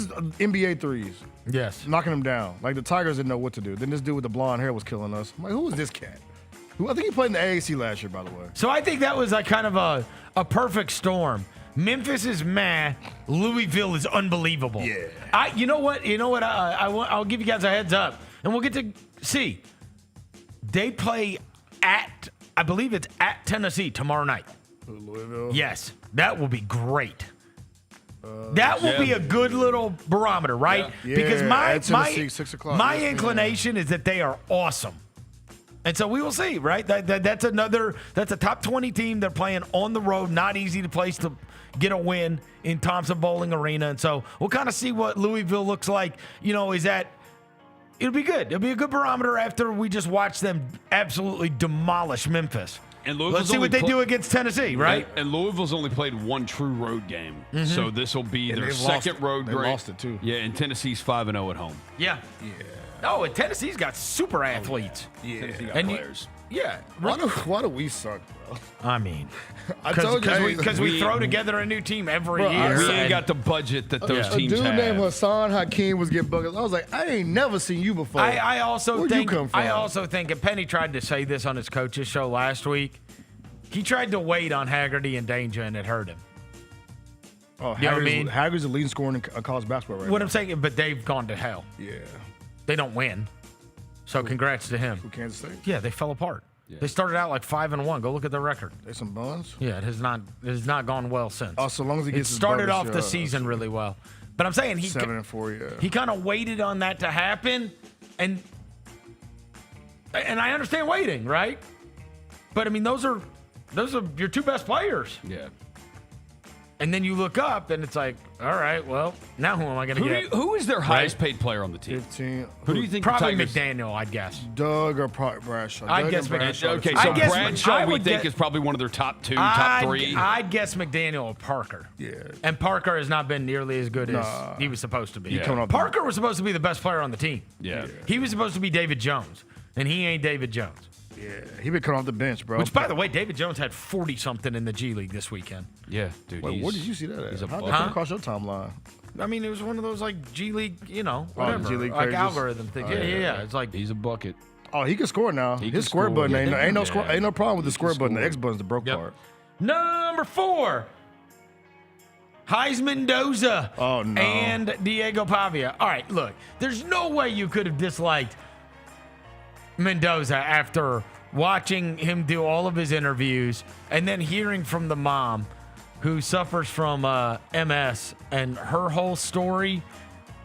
NBA threes. Yes. Knocking them down. Like the Tigers didn't know what to do. Then this dude with the blonde hair was killing us. I'm like, who is this cat? I think he played in the AAC last year, by the way. So I think that was like kind of a perfect storm. Memphis is meh. Louisville is unbelievable. Yeah. You know what? I'll give you guys a heads up, and we'll get to see. They play I believe it's at Tennessee tomorrow night. Louisville. Yes, that will be great. That will be a good little barometer, right? Yeah. Because At Tennessee, 6 o'clock. my Yeah. inclination is that they are awesome. And so we will see, right? That's a top 20 team. They're playing on the road, not easy to place to get a win in Thompson Bowling Arena. And so we'll kind of see what Louisville looks like. It'll be good. It'll be a good barometer after we just watch them absolutely demolish Memphis. And let's see what they do against Tennessee, right? And Louisville's only played one true road game, Mhm. so this will be And their they've second lost- road they game. lost it, too. Yeah, and Tennessee's 5-0 at home. Yeah. Oh, and Tennessee's got super athletes. Tennessee got And players. Why do we suck, bro? I mean, I told you. because we throw together a new team every Bro, year. We ain't and- got the budget that those A teams dude have. named Hassan Hakeem was getting bugged. I was like, I ain't never seen you before. I also Where'd think you come from? I also think, and Penny tried to say this on his coach's show last week. He tried to wait on Haggerty and Danger, and it hurt him. Oh, You know what I mean? Haggerty's the leading scorer in college basketball right What now. I'm saying, but they've gone to hell. Yeah. They don't win. So congrats to him. Who, Kansas State? Yeah, they fell apart. They started out like 5-1. Go look at their record. They some buns? Yeah, it has not gone well since. Oh, so long as he gets it his started off barbershop, the season really well. But I'm saying 7-4, yeah. he kind of waited on that to happen, and I understand waiting, right? But I mean, those are your two best players. Yeah. And then you look up, and it's like, all right, well, now who am I going to get? Who is their highest paid player on the team? 15. Who do you think? Probably the Tigers- McDaniel, I'd guess. Doug or Bradshaw. I'd Doug guess and Bradshaw. Okay, I so guess Bradshaw I we would think get- is probably one of their top 2, top 3. I'd guess McDaniel or Parker. Yeah. And Parker has not been nearly as good as he was supposed to be. Parker was supposed to be the best player on the team. Yeah. He was supposed to be David Jones, and he ain't David Jones. Yeah, he been coming off the bench, bro. Which, by the way, David Jones had 40-something in the G League this weekend. Yeah, dude. Wait, where did you see that at? He's a How did bucket. that come across your timeline? I mean, it was one of those, like, G League, whatever. G League like crazes. algorithm things. Yeah. It's like, he's a bucket. Oh, he can score now. He His can square score, button yeah. ain't no problem with the square button. The score. X button's the broke part. Number 4. Heismandoza Oh, no. and Diego Pavia. All right, look, there's no way you could have disliked Mendoza after watching him do all of his interviews and then hearing from the mom who suffers from MS and her whole story,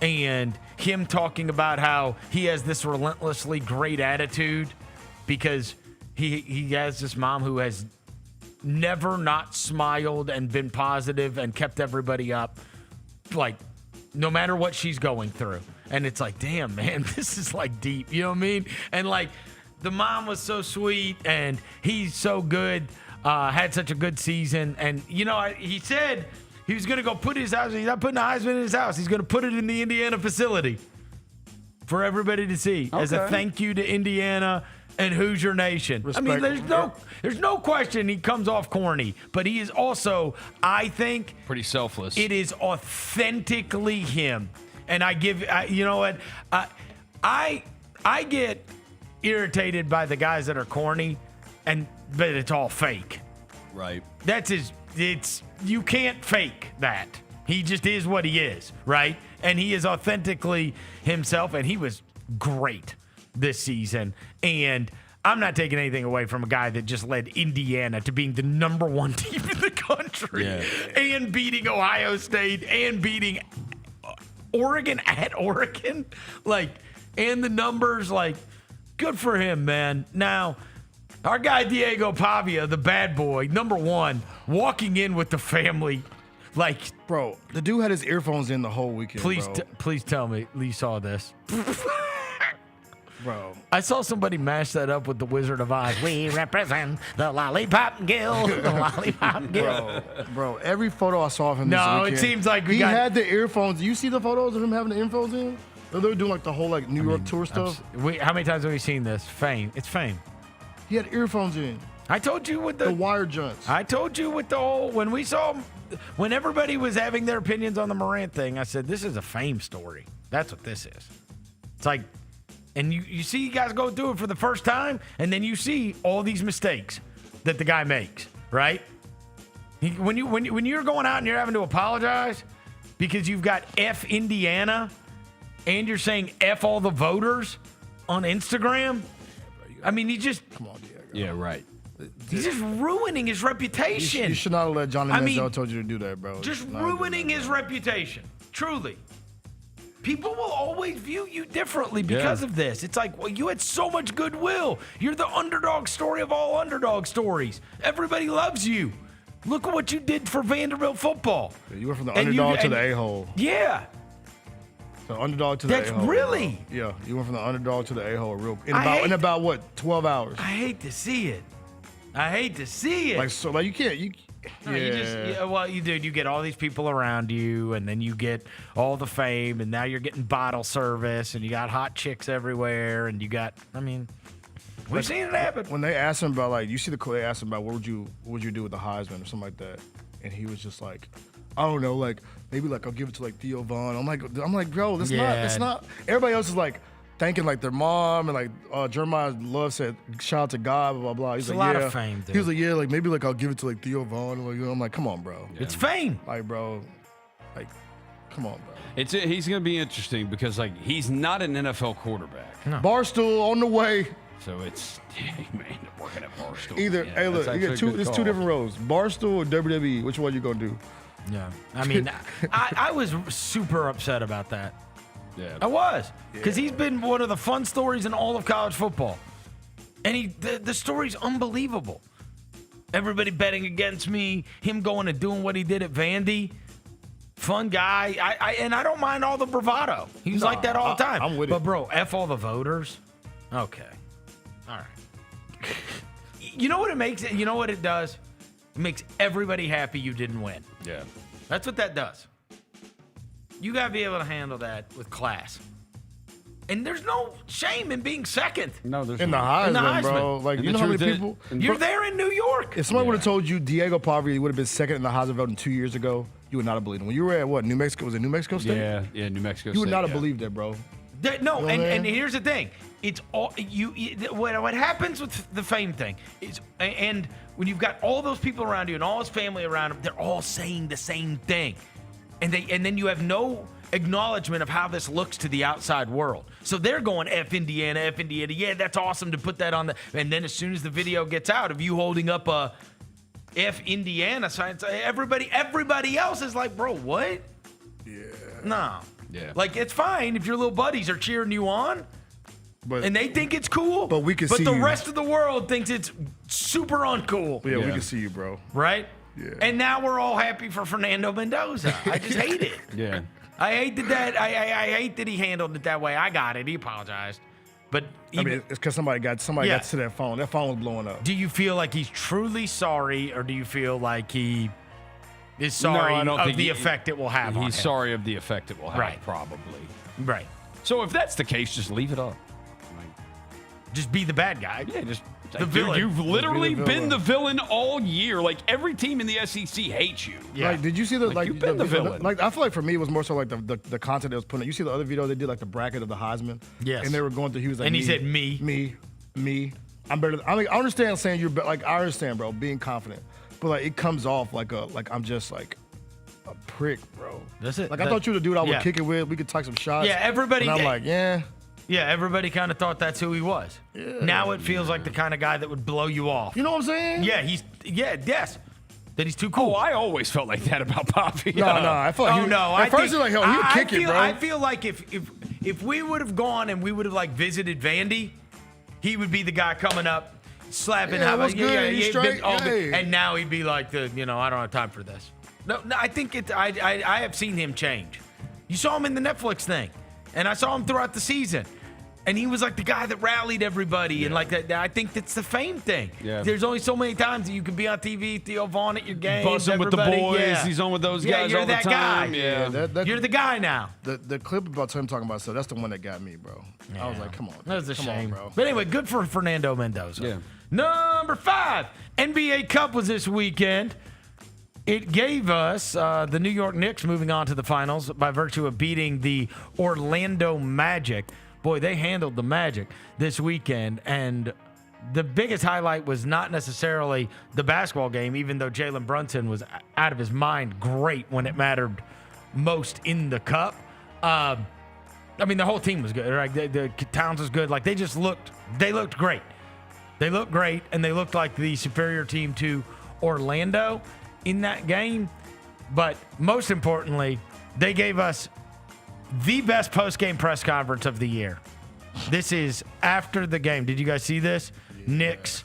and him talking about how he has this relentlessly great attitude because he has this mom who has never not smiled and been positive and kept everybody up, like, no matter what she's going through. And it's like, damn, man, this is like deep. You know what I mean? And like, the mom was so sweet and he's so good, had such a good season. And, he said he was going to go put his house. He's not putting a Heisman in his house. He's going to put it in the Indiana facility for everybody to see as a thank you to Indiana and Hoosier Nation. Respect. I mean, there's no question he comes off corny, but he is also, I think, Pretty selfless. it is authentically him. And I give, you know what? I get irritated by the guys that are corny, but it's all fake. Right. You can't fake that. He just is what he is, right? And he is authentically himself, and he was great this season. And I'm not taking anything away from a guy that just led Indiana to being the number 1 team in the country and beating Ohio State and beating Oregon at Oregon. And the numbers, good for him, man. Now, our guy Diego Pavia, the bad boy, number 1, walking in with the family, bro, the dude had his earphones in the whole weekend. Please tell me you saw this. Bro, I saw somebody mash that up with the Wizard of Oz. We represent the Lollipop Guild. The Lollipop Guild. bro, every photo I saw of him this No, weekend, it seems like he had the earphones. You see the photos of him having the earphones in? They were doing the whole New York tour stuff. How many times have we seen this? Fame. It's fame. He had earphones in. I told you with The wire junks. I told you with the whole when everybody was having their opinions on the Morant thing, I said this is a fame story. That's what this is. It's like, and you see you guys go through it for the first time, and then you see all these mistakes that the guy makes, right? When you're going out and you're having to apologize because you've got F Indiana and you're saying F all the voters on Instagram, I mean, Come on, Diego. Yeah, right. He's just ruining his reputation. You should not have let Johnny Manziel told you to do that, bro. Just ruining his reputation. Truly. People will always view you differently because of this. It's like, well, you had so much goodwill. You're the underdog story of all underdog stories. Everybody loves you. Look at what you did for Vanderbilt football. Yeah, you went from the underdog to the a-hole. Yeah. The underdog to the That's a-hole. really? Yeah, you went from the underdog to the a-hole in about what, 12 hours? I hate to see it. You can't. You get all these people around you, and then you get all the fame, and now you're getting bottle service, and you got hot chicks everywhere, and we've seen it happen. When they asked him about they asked him about what would you do with the Heisman or something like that, and he was just like, I don't know, maybe I'll give it to Theo Vaughn. I'm like, bro, that's not. Everybody else is thanking their mom, and Jeremiah Love said, shout out to God, blah blah blah. He's It's a lot of fame, dude. He was like, maybe I'll give it to Theo Vaughn. I'm like, come on, bro. It's fame. Bro, come on, bro. He's going to be interesting because he's not an NFL quarterback. No. Barstool on the way. So it's working at Barstool. Either look, you get two different roles: Barstool or WWE. Which one you gonna do? Yeah, I mean, I was super upset about that. Yeah, I was, because he's been one of the fun stories in all of college football, and the story's unbelievable. Everybody betting against me. Him going and doing what he did at Vandy. Fun guy. I don't mind all the bravado. He was like that all the time. I'm with it. But, bro, F all the voters. Okay. All right. You know what it makes? You know what it does? It makes everybody happy you didn't win. Yeah. That's what that does. You got to be able to handle that with class. And there's no shame in being second. No, there's In the Heisman, bro. Like, you know how many people? You're there in New York. If somebody would have told you Diego Pavia would have been second in the Heisman voting 2 years ago, you would not have believed him. When you were at what, New Mexico? Was it New Mexico State? Yeah, New Mexico State. You would not have believed it, bro. No, You know what and I mean? here's the thing. It's all what happens with the fame thing is, and when you've got all those people around you and all his family around him, they're all saying the same thing, and then you have no acknowledgement of how this looks to the outside world. So they're going F Indiana, F Indiana. Yeah, that's awesome to put that on the. And then as soon as the video gets out of you holding up a F Indiana sign, everybody else is like, bro, what? Yeah. No. Yeah. Like, it's fine if your little buddies are cheering you on, and they think it's cool. But we can see the you. rest of the world thinks it's super uncool. Yeah, we can see you, bro. Right? Yeah. And now we're all happy for Fernando Mendoza. I just hate it. Yeah. I hate that. I hate that he handled it that way. I got it. He apologized. But I mean, it's because somebody got to that phone. That phone was blowing up. do you feel like he's truly sorry, or do you feel like he is sorry No, I don't of think the effect it will have on him? He's sorry of the effect it will have, Right. probably. Right. So if that's the case, just leave it up. Just be the bad guy. Yeah, just the dude, villain. You've literally Be the been villain. the villain all year. Like every team in the SEC hates you. Yeah. Like, did you see the you've been the villain. Like, I feel like for me, it was more so like the content that was put in. You see the other video they did, like the bracket of the Heisman. Yes. And they were going through. He was like, And he said, me. me. I'm better. I mean, I understand saying you're like, I understand, bro, being confident, but like it comes off like I'm just like a prick, bro. That's it. Like I thought you were the dude I would Yeah. kick it with. We could take some shots. Yeah, everybody- And I'm like, yeah. Yeah, everybody kind of thought that's who he was. Now it feels like the kind of guy that would blow you off. You know what I'm saying? Yeah, yes. That he's too cool. Oh, I always felt like that about Poppy. No, I feel like at first you're like, hell, he would kick it, bro. I feel like if we would have gone and we would have like visited Vandy, he would be the guy coming up, slapping. Yeah, what's good? You straight? Hey. And now he'd be like I don't have time for this. No, I think I have seen him change. You saw him in the Netflix thing, and I saw him throughout the season. And he was like the guy that rallied everybody, and like that. I think that's the fame thing. Yeah. There's only so many times that you can be on TV, Theo Vaughn at your games, Buzzing with the everybody. boys. Yeah. He's on with those Yeah, guys you're all the that time. guy. Yeah. You're the guy now. The clip about him talking about stuff, that's the one that got me, bro. I was like, come on. That's a come shame. on, bro. But anyway, good for Fernando Mendoza. Yeah. Number 5, NBA Cup was this weekend. It gave us the New York Knicks moving on to the finals by virtue of beating the Orlando Magic. Boy, they handled the Magic this weekend, and the biggest highlight was not necessarily the basketball game, even though Jalen Brunson was out of his mind great when it mattered most in the cup. I mean, the whole team was good, right? The Towns was good. Like, they looked great. They looked great, and they looked like the superior team to Orlando in that game. But most importantly, they gave us the best post-game press conference of the year. This is after the game. Did you guys see this? Yeah. Knicks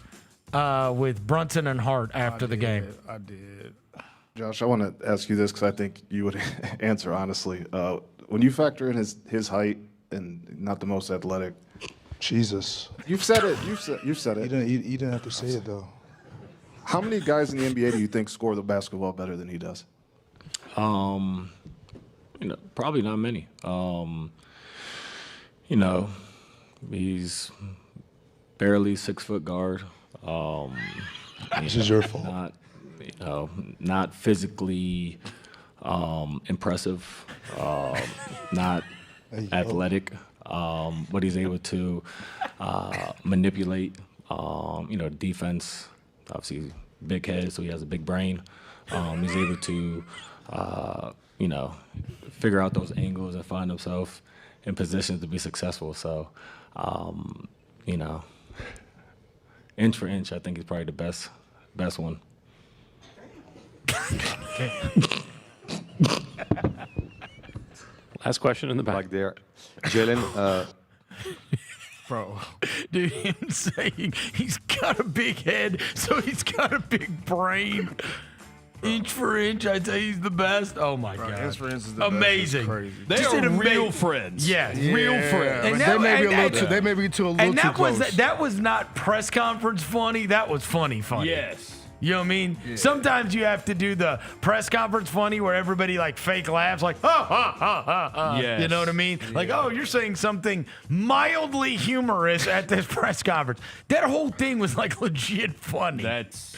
with Brunson and Hart after the game. I did. Josh, I want to ask you this because I think you would answer honestly. When you factor in his height and not the most athletic, Jesus. You've said it. You've said it. You didn't have to say it though. How many guys in the NBA do you think score the basketball better than he does? Probably not many. He's barely 6 foot guard. This is your fault. Not physically impressive. Not athletic. But he's able to manipulate. Defense. Obviously, big head, so he has a big brain. He's able to, figure out those angles and find himself in positions to be successful. So, inch for inch, I think he's probably the best one. Last question in the back there. Jaylon, Bro. Dude, him saying he's got a big head, so he's got a big brain. Inch for inch, I'd say he's the best. Oh my God. Inch for inch is the amazing. best. It's crazy. They Just are an real friends. Yes. Real friends. And they may be a little too. They may be too a little and that too was close. that was not press conference funny. That was funny. Yes. You know what I mean? Yeah. Sometimes you have to do the press conference funny where everybody like fake laughs, like ha ha ha ha ha. Yes. You know what I mean? Like, oh, you're saying something mildly humorous at this press conference. That whole thing was like legit funny. That's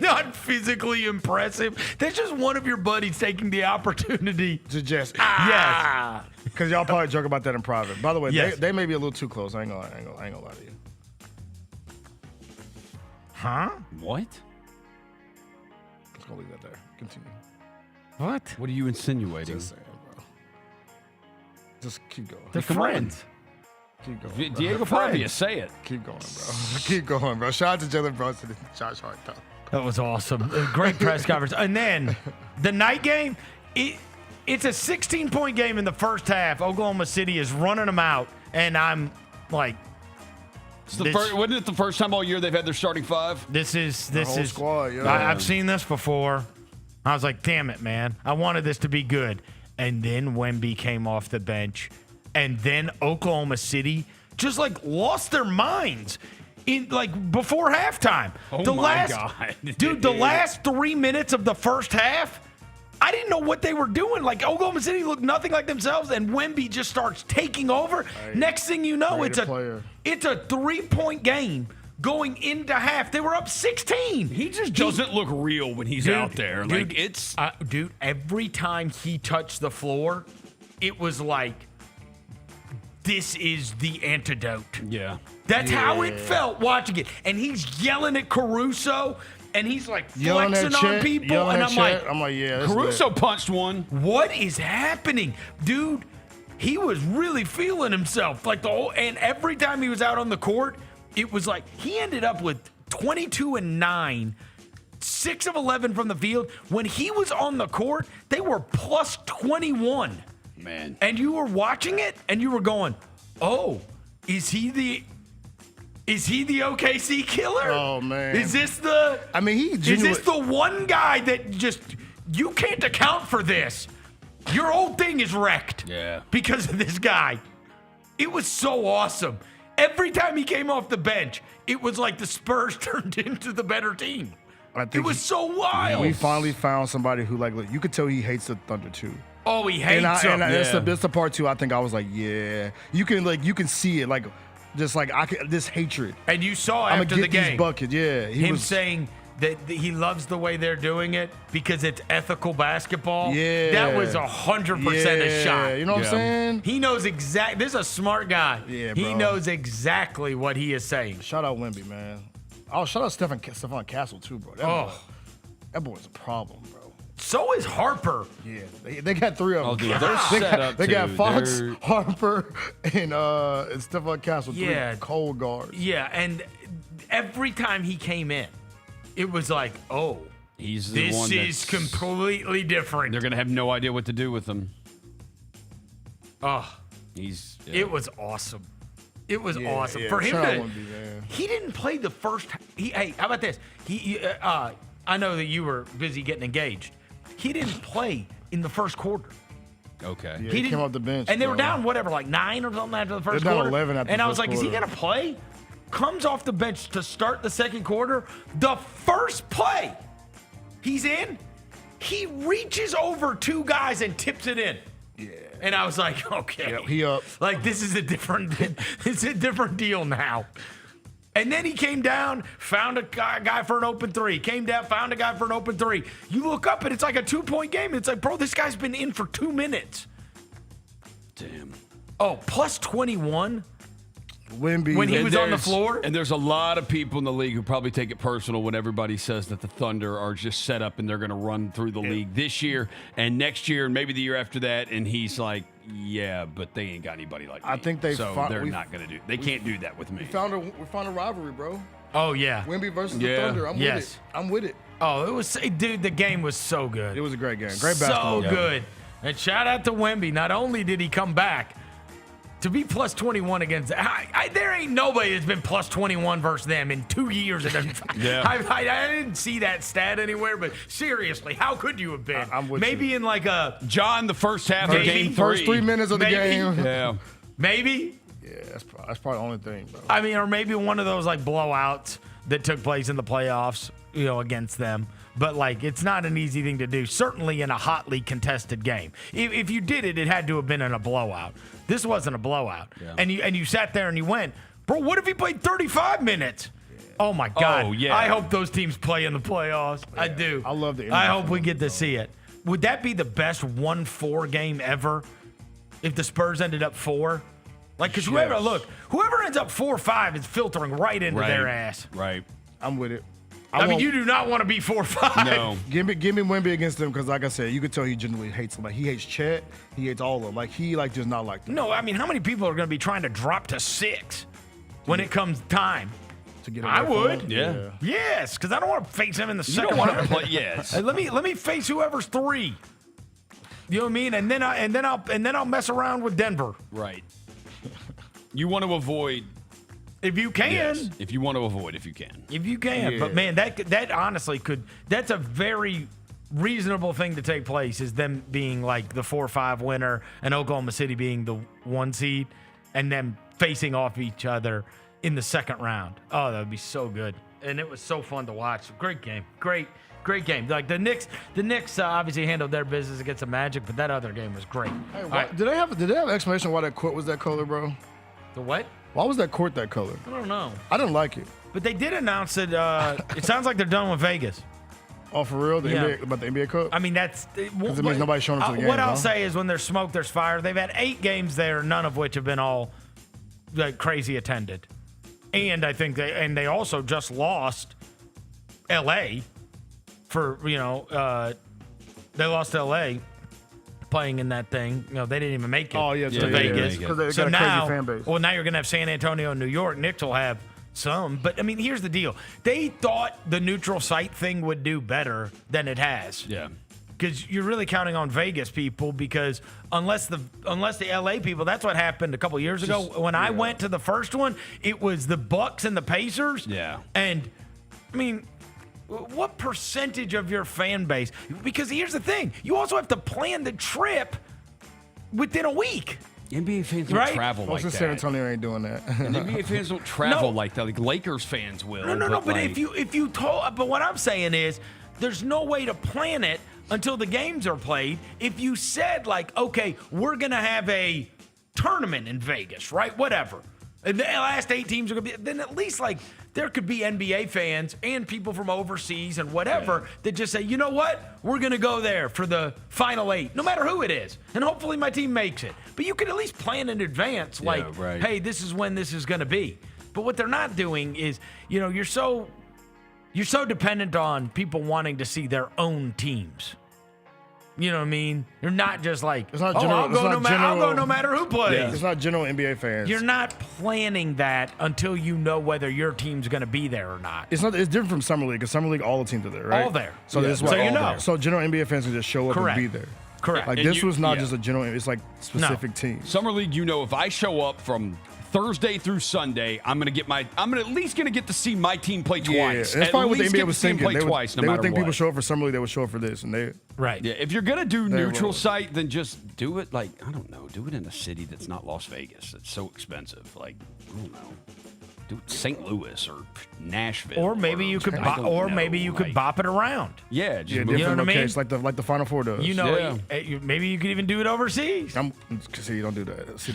not physically impressive. That's just one of your buddies taking the opportunity to just yes. Because y'all probably joke about that in private. By the way, Yes. they may be a little too close. I ain't gonna lie to you. Huh? What? Let's go leave that there. Continue. What? What are you insinuating? Just saying, bro. Just keep going. They're friends. Keep going. Bro. Diego Pavia, say it. Keep going, bro. Keep going, bro. Shout out to Jaylon Brunson and Josh Hart, though. That was awesome. A great press conference. And then the night game, it's a 16-point game in the first half. Oklahoma City is running them out, and I'm like, wasn't it the first time all year they've had their starting five? This is whole squad, yeah. I've seen this before. I was like, damn it, man. I wanted this to be good. And then Wemby came off the bench. And then Oklahoma City just like lost their minds in like before halftime. Oh the my God. Dude, the last 3 minutes of the first half, I didn't know what they were doing. Like Oklahoma City looked nothing like themselves, and Wemby just starts taking over. Right. Next thing you know, It's a 3-point game going into half. They were up 16. He just doesn't look real when he's out there. Like it's dude, every time he touched the floor, it was like, this is the antidote. Yeah. That's how it felt watching it. And he's yelling at Caruso, and he's like flexing on people. And I'm like, yeah. Caruso punched one. What is happening? Dude, he was really feeling himself. Like and every time he was out on the court, it was like he ended up with 22 and 9, 6 of 11 from the field. When he was on the court, they were plus 21. Man. And you were watching it, and you were going, oh, is he the OKC killer? Oh, man. Is this the... I mean, Is this the one guy that just... You can't account for this. Your whole thing is wrecked. Yeah. Because of this guy. It was so awesome. Every time he came off the bench, it was like the Spurs turned into the better team. It was so wild. We finally found somebody who, like, look, you could tell he hates the Thunder, too. Oh, he hates them. And that's the part, too. I think I was like, yeah. You can see it, like, just like, this hatred. And you saw I'm after gonna the get game, these buckets, yeah. him saying that he loves the way they're doing it because it's ethical basketball. Yeah. That was 100% a shot. You know what I'm saying? He knows exactly. This is a smart guy. Yeah, He bro. knows exactly what he is saying. Shout out Wemby, man. Oh, shout out Stephon Castle, too, bro. That boy's a problem, bro. So is Harper. Yeah, they got 3 of them. Oh, dude, they're set up, They got too. Fox, They're- Harper, and Stephon Castle. 3 cold guards. Yeah, and every time he came in, it was like, oh, He's the this one is that's- completely different. They're gonna have no idea what to do with him. Oh, He's it was awesome. It was awesome yeah, for him shout out to. Wemby, man. He didn't play the first. Hey, how about this? I know that you were busy getting engaged. He didn't play in the first quarter. Okay. Yeah, he came off the bench. And they were bro. down, whatever, like 9 or something after the first They're down quarter. 11 after and the I was first like, is he quarter. going to play? Comes off the bench to start the second quarter. The first play, he's in. He reaches over 2 guys and tips it in. Yeah. And I was like, okay. Yep, he up. Like, this is a different deal now. And then he came down, found a guy for an open 3. Came down, found a guy for an open 3. You look up and it's like a 2-point game. It's like, bro, this guy's been in for 2 minutes. Damn. Oh, plus 21 Wemby. when he And was on the there's- floor. And there's a lot of people in the league who probably take it personal when everybody says that the Thunder are just set up and they're going to run through the league this year and next year and maybe the year after that. And he's like, yeah, but they ain't got anybody like me. I think they so fi- they're we- not going to do. They can't do that with me. We found a rivalry, bro. Oh, yeah. Wemby versus Yeah. the Thunder. I'm with Yes. it. I'm with it. Oh, it was, dude, the game was so good. It was a great game. Great basketball. So good. And shout out to Wemby. Not only did he come back, To be plus 21 against, there ain't nobody that's been plus 21 versus them in 2 years. Yeah. I didn't see that stat anywhere, but seriously, how could you have been? I'm with maybe you. in like a John, the first half of game 3. First 3 minutes of the game. Yeah. maybe. Yeah, that's probably the only thing, bro. I mean, or maybe one of those like blowouts that took place in the playoffs, against them. But like, it's not an easy thing to do. Certainly in a hotly contested game. If you did it, it had to have been in a blowout. This wasn't a blowout. Yeah. And you sat there and you went, bro, what if he played 35 minutes? Yeah. Oh my God. Oh, yeah. I hope those teams play in the playoffs. Yeah. I do. I love the I hope we get to see it. Would that be the best 1-4 game ever if the Spurs ended up 4? Like, because whoever ends up 4-5 is filtering right into their ass. Right. I'm with it. I mean, you do not want to be 4-5. No. Give me Wemby against them because, like I said, you could tell he genuinely hates them. Like, he hates Chet. He hates all of them. Like, he just not like them. No, I mean, how many people are going to be trying to drop to 6 when it comes time? To get I would. Yeah. Yes, because I don't want to face him in the second don't want to round. play. Yes. Let me face whoever's 3. You know what I mean? And then I'll mess around with Denver. Right. You want to avoid. If you can. Yes, if you want to avoid, if you can. If you can. Yeah. But, man, that honestly that's a very reasonable thing to take place, is them being like the 4-5 winner and Oklahoma City being the 1 seed and them facing off each other in the second round. Oh, that would be so good. And it was so fun to watch. Great game. Great game. Like the Knicks obviously handled their business against the Magic, but that other game was great. Hey, did they have an explanation why that court was that color, bro? The what? Why was that court that color? I don't know. I didn't like it. But they did announce that it sounds like they're done with Vegas. Oh, for real? About the NBA Cup? I mean, that's... Because it means nobody's showing up to the games, What I'll say is when there's smoke, there's fire. They've had 8 games there, none of which have been all like crazy attended. And I think they also just lost L.A. for, they lost L.A. playing in that thing. They didn't even make it to Vegas. Because they So got a now, crazy fan base. well, now you're going to have San Antonio and New York. Knicks will have some. But, I mean, here's the deal. They thought the neutral site thing would do better than it has. Yeah. Because you're really counting on Vegas people, because unless the LA people, that's what happened a couple years ago. When I went to the first one, it was the Bucks and the Pacers. Yeah. And, I mean, what percentage of your fan base? Because here's the thing. You also have to plan the trip within a week. NBA fans don't travel like that. San Antonio ain't doing that. And NBA fans don't travel like that. Like Lakers fans will. No. But if you told, but what I'm saying is, there's no way to plan it until the games are played. If you said, like, okay, we're going to have a tournament in Vegas, right? Whatever. And the last 8 teams are going to be, then at least, like, there could be NBA fans and people from overseas and whatever that just say, you know what? We're going to go there for the final 8, no matter who it is. And hopefully my team makes it. But you could at least plan in advance, like, hey, this is when this is going to be. But what they're not doing is, you're so dependent on people wanting to see their own teams. You know what I mean? You're not just like, I'll go no matter who plays. Yeah. It's not general NBA fans. You're not planning that until you know whether your team's going to be there or not. It's different from Summer League, because Summer League, all the teams are there, right? All there. So this is So why you know. there. So general NBA fans can just show up and be there. Correct. Like, this was not just a general, it's like specific teams. Summer League, if I show up from Thursday through Sunday, I'm at least gonna get to see my team play twice. That's probably what the NBA was thinking. Play twice, no they matter would think what. people show up for Summer League, they would show up for this, and they Yeah, if you're gonna do neutral site, then just do it like, I don't know, do it in a city that's not Las Vegas. It's so expensive. Like, I don't know. Do it St. Louis or Nashville. Or maybe you could bop it around. Yeah, you know what I mean? Like the Final Four does. Maybe you could even do it overseas. See, you don't do that. See.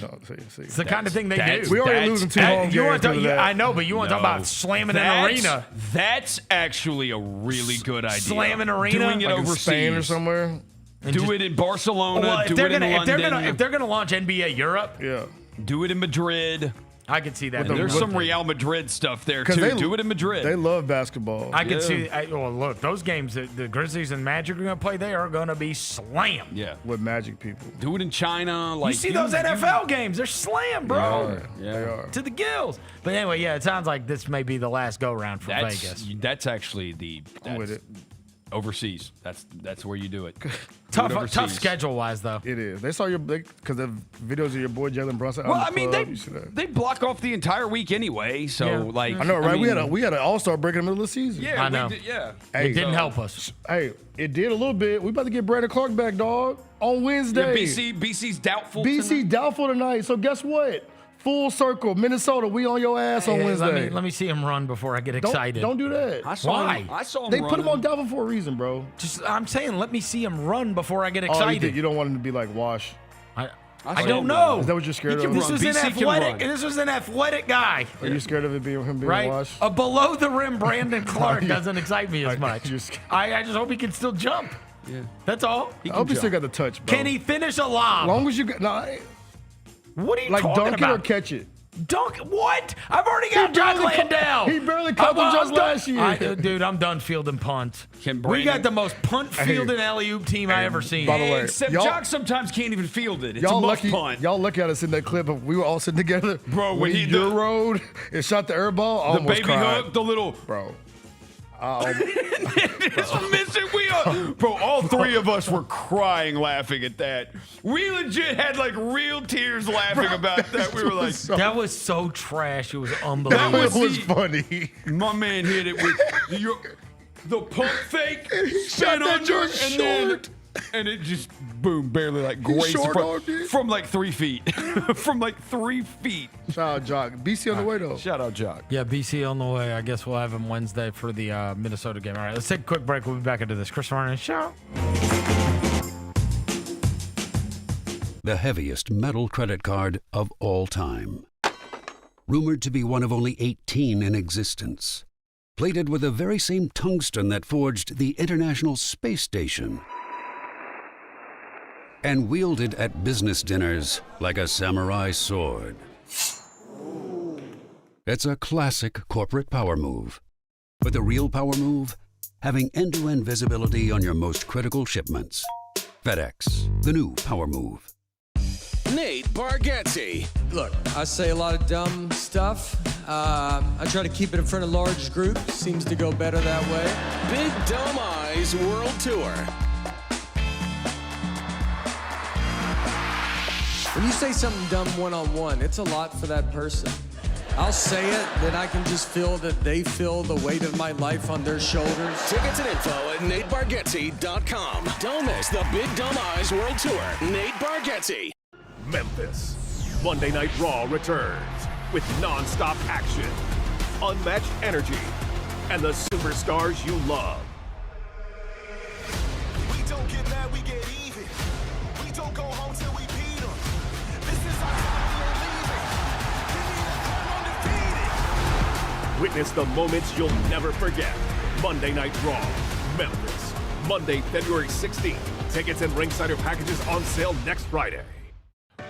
It's the kind of thing they do. We already losing 2 home games. I know, but you want to talk about slamming an arena. That's actually a really good idea. Slamming arena? Doing it like overseas. in Spain or somewhere. Do it in Barcelona. Well, do it in London. If they're going to launch NBA Europe. Yeah. Do it in Madrid. I could see that. There's some Real Madrid stuff there, too. Do it in Madrid. They love basketball. I could see. Look, those games that the Grizzlies and Magic are going to play, they are going to be slammed. Yeah. With Magic people. Do it in China. You see those NFL games. They're slammed, bro. They are. To the gills. But anyway, it sounds like this may be the last go-round for Vegas. That's actually I'm with it. overseas. That's where you do it. Tough schedule-wise, though. It is. They saw because the videos of your boy Jaylon Brunson. Well, I mean, they block off the entire week anyway. So like, I know, right? We had an All-Star break in the middle of the season. Yeah, I know. Hey, it didn't help us. Hey, it did a little bit. We about to get Brandon Clark back, dog, on Wednesday. Yeah, BC's doubtful. BC doubtful tonight. So guess what? Full circle, Minnesota. We on your ass on Wednesday. Let me see him run before I get excited. Don't do that. I saw him. They put him on doubtful for a reason, bro. I'm saying, let me see him run before I get excited. You don't want him to be like Wash. I don't know. Is that what you're scared of? This was an athletic guy. Are you scared of him being right? Wash? A below the rim Brandon Clark doesn't excite me as much. I just hope he can still jump. Yeah, that's all. I hope he still got the touch, bro. Can he finish a lob? As long as you got what are you like talking dunk about? it or catch it? Dunk what? I've already got Jock Landale. He barely caught the jump last year. Dude, I'm done fielding punts. We got the most punt fielding alley-oop team I ever seen. By the way, except Jock sometimes can't even field it. It's y'all a lucky. punt. Y'all look at us in that clip of we were all sitting together. Bro, when he Euro and shot the air ball, the baby hook, the little bro. Bro, all three of us were crying laughing at that. We legit had like real tears laughing about that. We were like, that was so trash. It was unbelievable. That was funny. My man hit it with the pump fake, spin under, and it just boom, barely like grazed from like 3 feet. From like 3 feet. Shout out Jock. BC on the way though. Shout out Jock. Yeah, BC on the way. I guess we'll have him Wednesday for the Minnesota game. All right, let's take a quick break. We'll be back into this. Chris Vernon Show. The heaviest metal credit card of all time. Rumored to be one of only 18 in existence. Plated with the very same tungsten that forged the International Space Station. And wielded at business dinners like a samurai sword. It's a classic corporate power move. But the real power move? Having end-to-end visibility on your most critical shipments. FedEx, the new power move. Nate Bargatze. Look, I say a lot of dumb stuff. I try to keep it in front of large groups. Seems to go better that way. Big Dumb Eyes World Tour. When you say something dumb one-on-one, it's a lot for that person. I'll say it, then I can just feel that they feel the weight of my life on their shoulders. Tickets and info at NateBargatze.com. Don't miss the Big Dumb Eyes World Tour. Nate Bargatze. Memphis. Monday Night Raw returns with non-stop action, unmatched energy, and the superstars you love. We don't get mad, we get even. We don't go home till we beat them. This is our time, we ain't leaving. Give me the crown undefeated. Witness the moments you'll never forget. Monday Night Raw, Memphis. Monday, February 16th. Tickets and ringsider packages on sale next Friday.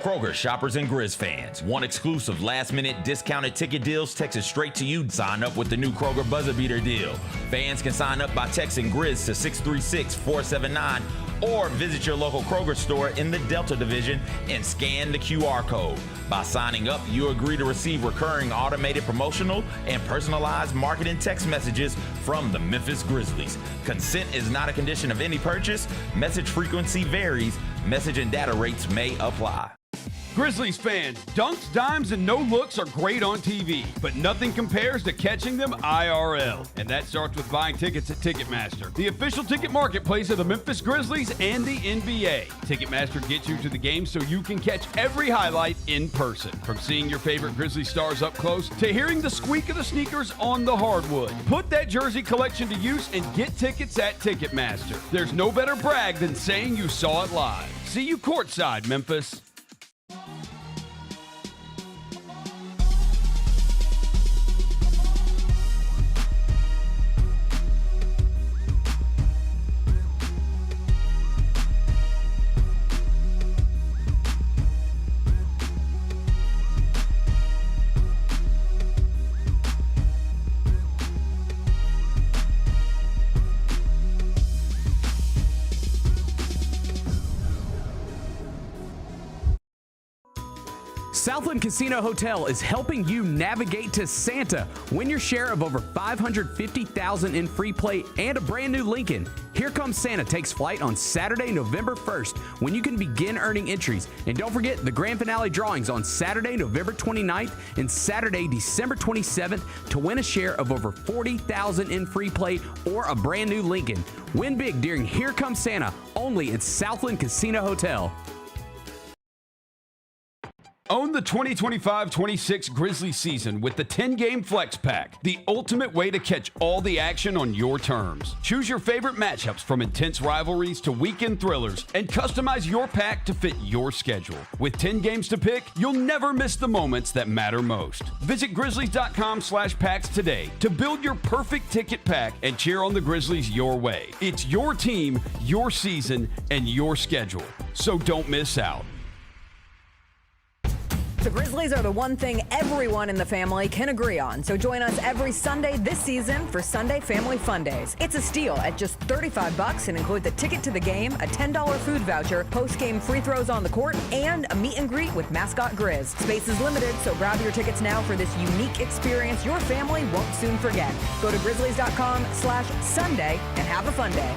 Kroger shoppers and Grizz fans. Want exclusive last-minute discounted ticket deals texted straight to you? Sign up with the new Kroger Buzzer Beater deal. Fans can sign up by texting Grizz to 636-479 or visit your local Kroger store in the Delta Division and scan the QR code. By signing up, you agree to receive recurring automated promotional and personalized marketing text messages from the Memphis Grizzlies. Consent is not a condition of any purchase. Message frequency varies. Message and data rates may apply. Grizzlies fans, dunks, dimes, and no-looks are great on TV, but nothing compares to catching them IRL. And that starts with buying tickets at Ticketmaster, the official ticket marketplace of the Memphis Grizzlies and the NBA. Ticketmaster gets you to the game so you can catch every highlight in person. From seeing your favorite Grizzlies stars up close to hearing the squeak of the sneakers on the hardwood. Put that jersey collection to use and get tickets at Ticketmaster. There's no better brag than saying you saw it live. See you courtside, Memphis. Southland Casino Hotel is helping you navigate to Santa. Win your share of over $550,000 in free play and a brand new Lincoln. Here Comes Santa takes flight on Saturday, November 1st, when you can begin earning entries. And don't forget the grand finale drawings on Saturday, November 29th and Saturday, December 27th to win a share of over $40,000 in free play or a brand new Lincoln. Win big during Here Comes Santa, only at Southland Casino Hotel. Own the 2025-26 Grizzlies season with the 10-game Flex Pack, the ultimate way to catch all the action on your terms. Choose your favorite matchups from intense rivalries to weekend thrillers and customize your pack to fit your schedule. With 10 games to pick, you'll never miss the moments that matter most. Visit Grizzlies.com/packs today to build your perfect ticket pack and cheer on the Grizzlies your way. It's your team, your season, and your schedule, so don't miss out. The Grizzlies are the one thing everyone in the family can agree on. So join us every Sunday this season for Sunday Family Fun Days. It's a steal at just $35 and includes a ticket to the game, a $10 food voucher, post-game free throws on the court, and a meet and greet with mascot Grizz. Space is limited, so grab your tickets now for this unique experience your family won't soon forget. Go to Grizzlies.com/Sunday and have a fun day.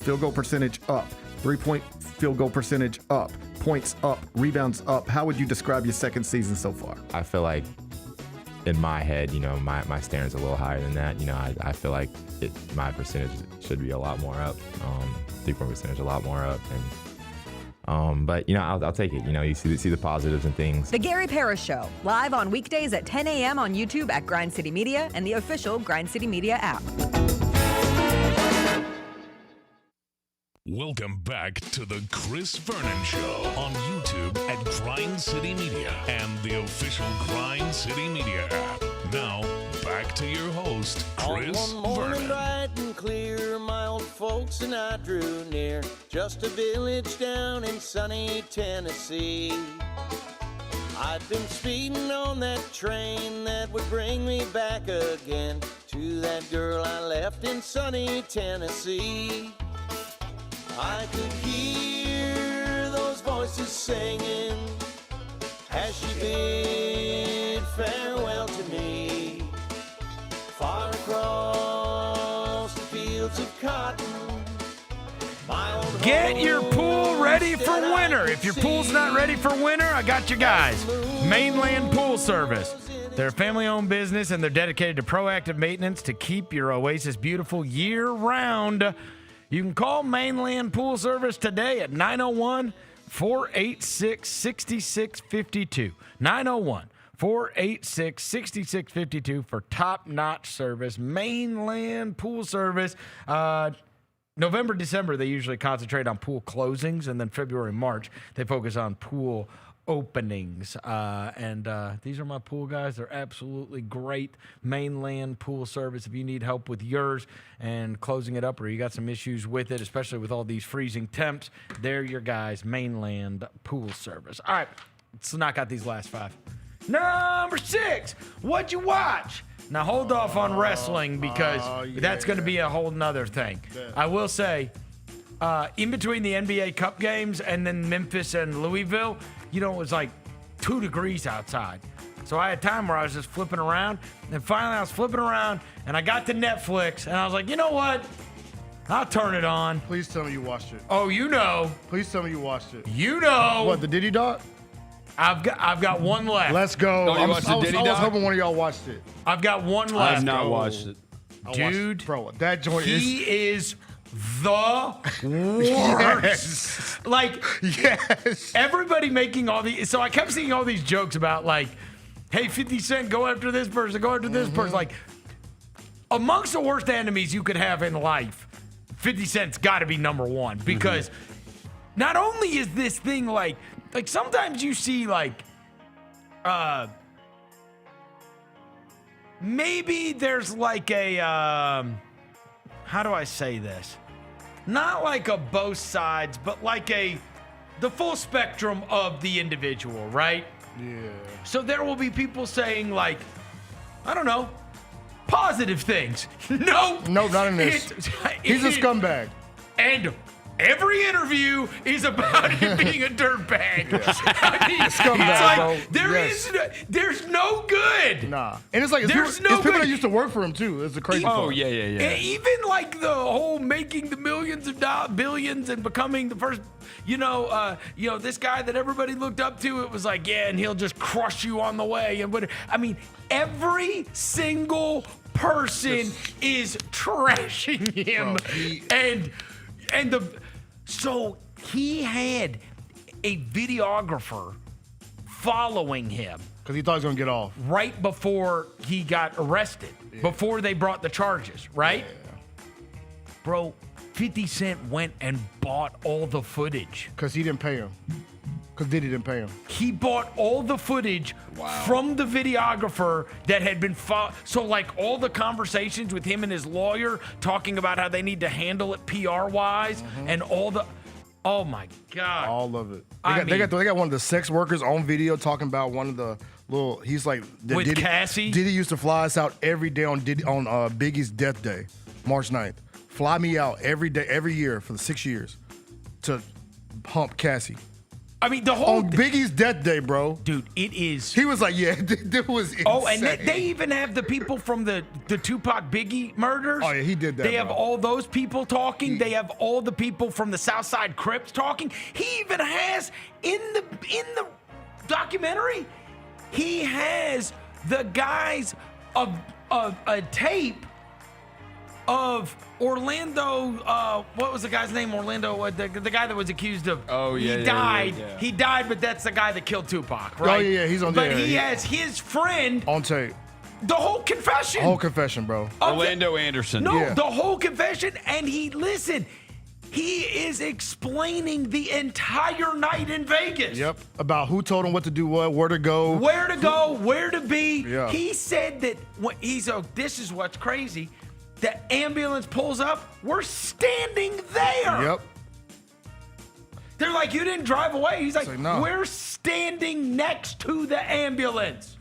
Field goal percentage up, 3-point field goal percentage up, points up, rebounds up. How would you describe your second season so far? I feel like in my head, my standard's a little higher than that. I feel like my percentage should be a lot more up, 3-point percentage a lot more up. And but I'll take it. You see the positives and things. The Gary Parrish Show, live on weekdays at 10 a.m. on YouTube at Grind City Media and the official Grind City Media app. Welcome back to the Chris Vernon Show on YouTube at Grind City Media and the official Grind City Media app. Now, back to your host, Chris On one morning Vernon. bright and clear, my old folks and I drew near, just a village down in sunny Tennessee. I'd been speeding on that train that would bring me back again to that girl I left in sunny Tennessee. I could hear those voices singing as she bid farewell to me. Far across the fields of cotton, my old Get your pool ready for winter. If your pool's not ready for winter, I got you guys. Mainland Pool Service. They're a family-owned business, and they're dedicated to proactive maintenance to keep your oasis beautiful year-round. You can call Mainland Pool Service today at 901-486-6652. 901-486-6652 for top-notch service. Mainland Pool Service. November, December, they usually concentrate on pool closings, and then February, March, they focus on pool openings. And these are my pool guys. They're absolutely great. Mainland Pool Service. If you need help with yours and closing it up, or you got some issues with it, especially with all these freezing temps, they're your guys. Mainland Pool Service. All right, let's knock out these last five. Number 6, what'd you watch? Now hold off on wrestling because that's going to be a whole nother thing. I will say, in between the NBA Cup games and then Memphis and Louisville, it was like 2 degrees outside. So I had time where I was just flipping around. And finally I was flipping around and I got to Netflix and I was like, you know what? I'll turn it on. Please tell me you watched it. Oh, you know. Please tell me you watched it. You know. What, the Diddy Doc? I've got one left. Let's go. Oh, I was hoping one of y'all watched it. I've got one left. I have not watched it. Dude. Bro, that joint is the worst. Yes. Everybody making all these. So I kept seeing all these jokes about hey, 50 Cent, go after this person, go after this person. Amongst the worst enemies you could have in life, 50 Cent's got to be number one because not only is this thing like sometimes you see maybe there's a how do I say this? Not like a both sides, but the full spectrum of the individual, right? Yeah. So there will be people saying I don't know, positive things. No, not in this. He's a scumbag. And Every interview is about him being a dirtbag. I mean, Scumbag, it's like bro. there's no good. Nah, and it's like There's it's people good. that used to work for him too. It's a crazy. part. Even like the whole making the millions of billions and becoming the first, this guy that everybody looked up to. It was like, and he'll just crush you on the way. And I mean, every single person is trashing him, so he had a videographer following him because he thought he was gonna get off right before he got arrested, before they brought the charges, right? Yeah. Bro, 50 Cent went and bought all the footage. Because he didn't pay him. Because Diddy didn't pay him. He bought all the footage from the videographer that had been so like all the conversations with him and his lawyer talking about how they need to handle it PR-wise and all the... Oh, my God. All of it. They got one of the sex workers on video talking about one of the little... He's like... With Diddy, Cassie? Diddy used to fly us out every day on Biggie's death day, March 9th. Fly me out every day, every year for the 6 years to hump Cassie. I mean, the whole... On Biggie's death day, bro. Dude, it is... He was like, yeah, it was insane. Oh, and they even have the people from the Tupac Biggie murders. Oh, yeah, he did that, They have bro. all those people talking. They have all the people from the Southside Crips talking. He even has, in the documentary, he has the guys of a tape of Orlando, what was the guy's name? Orlando, the guy that was accused of. Oh, yeah. He died. Yeah. He died, but that's the guy that killed Tupac, right? Oh, yeah, he's on there. But he has his friend. On tape. The whole confession. Whole confession, bro. Orlando Anderson. No, the whole confession. And he is explaining the entire night in Vegas. Yep. About who told him what to do, where to go. Where to go, where to be. Yeah. He said that this is what's crazy. The ambulance pulls up, we're standing there. Yep. They're like, you didn't drive away. He's like, no. We're standing next to the ambulance.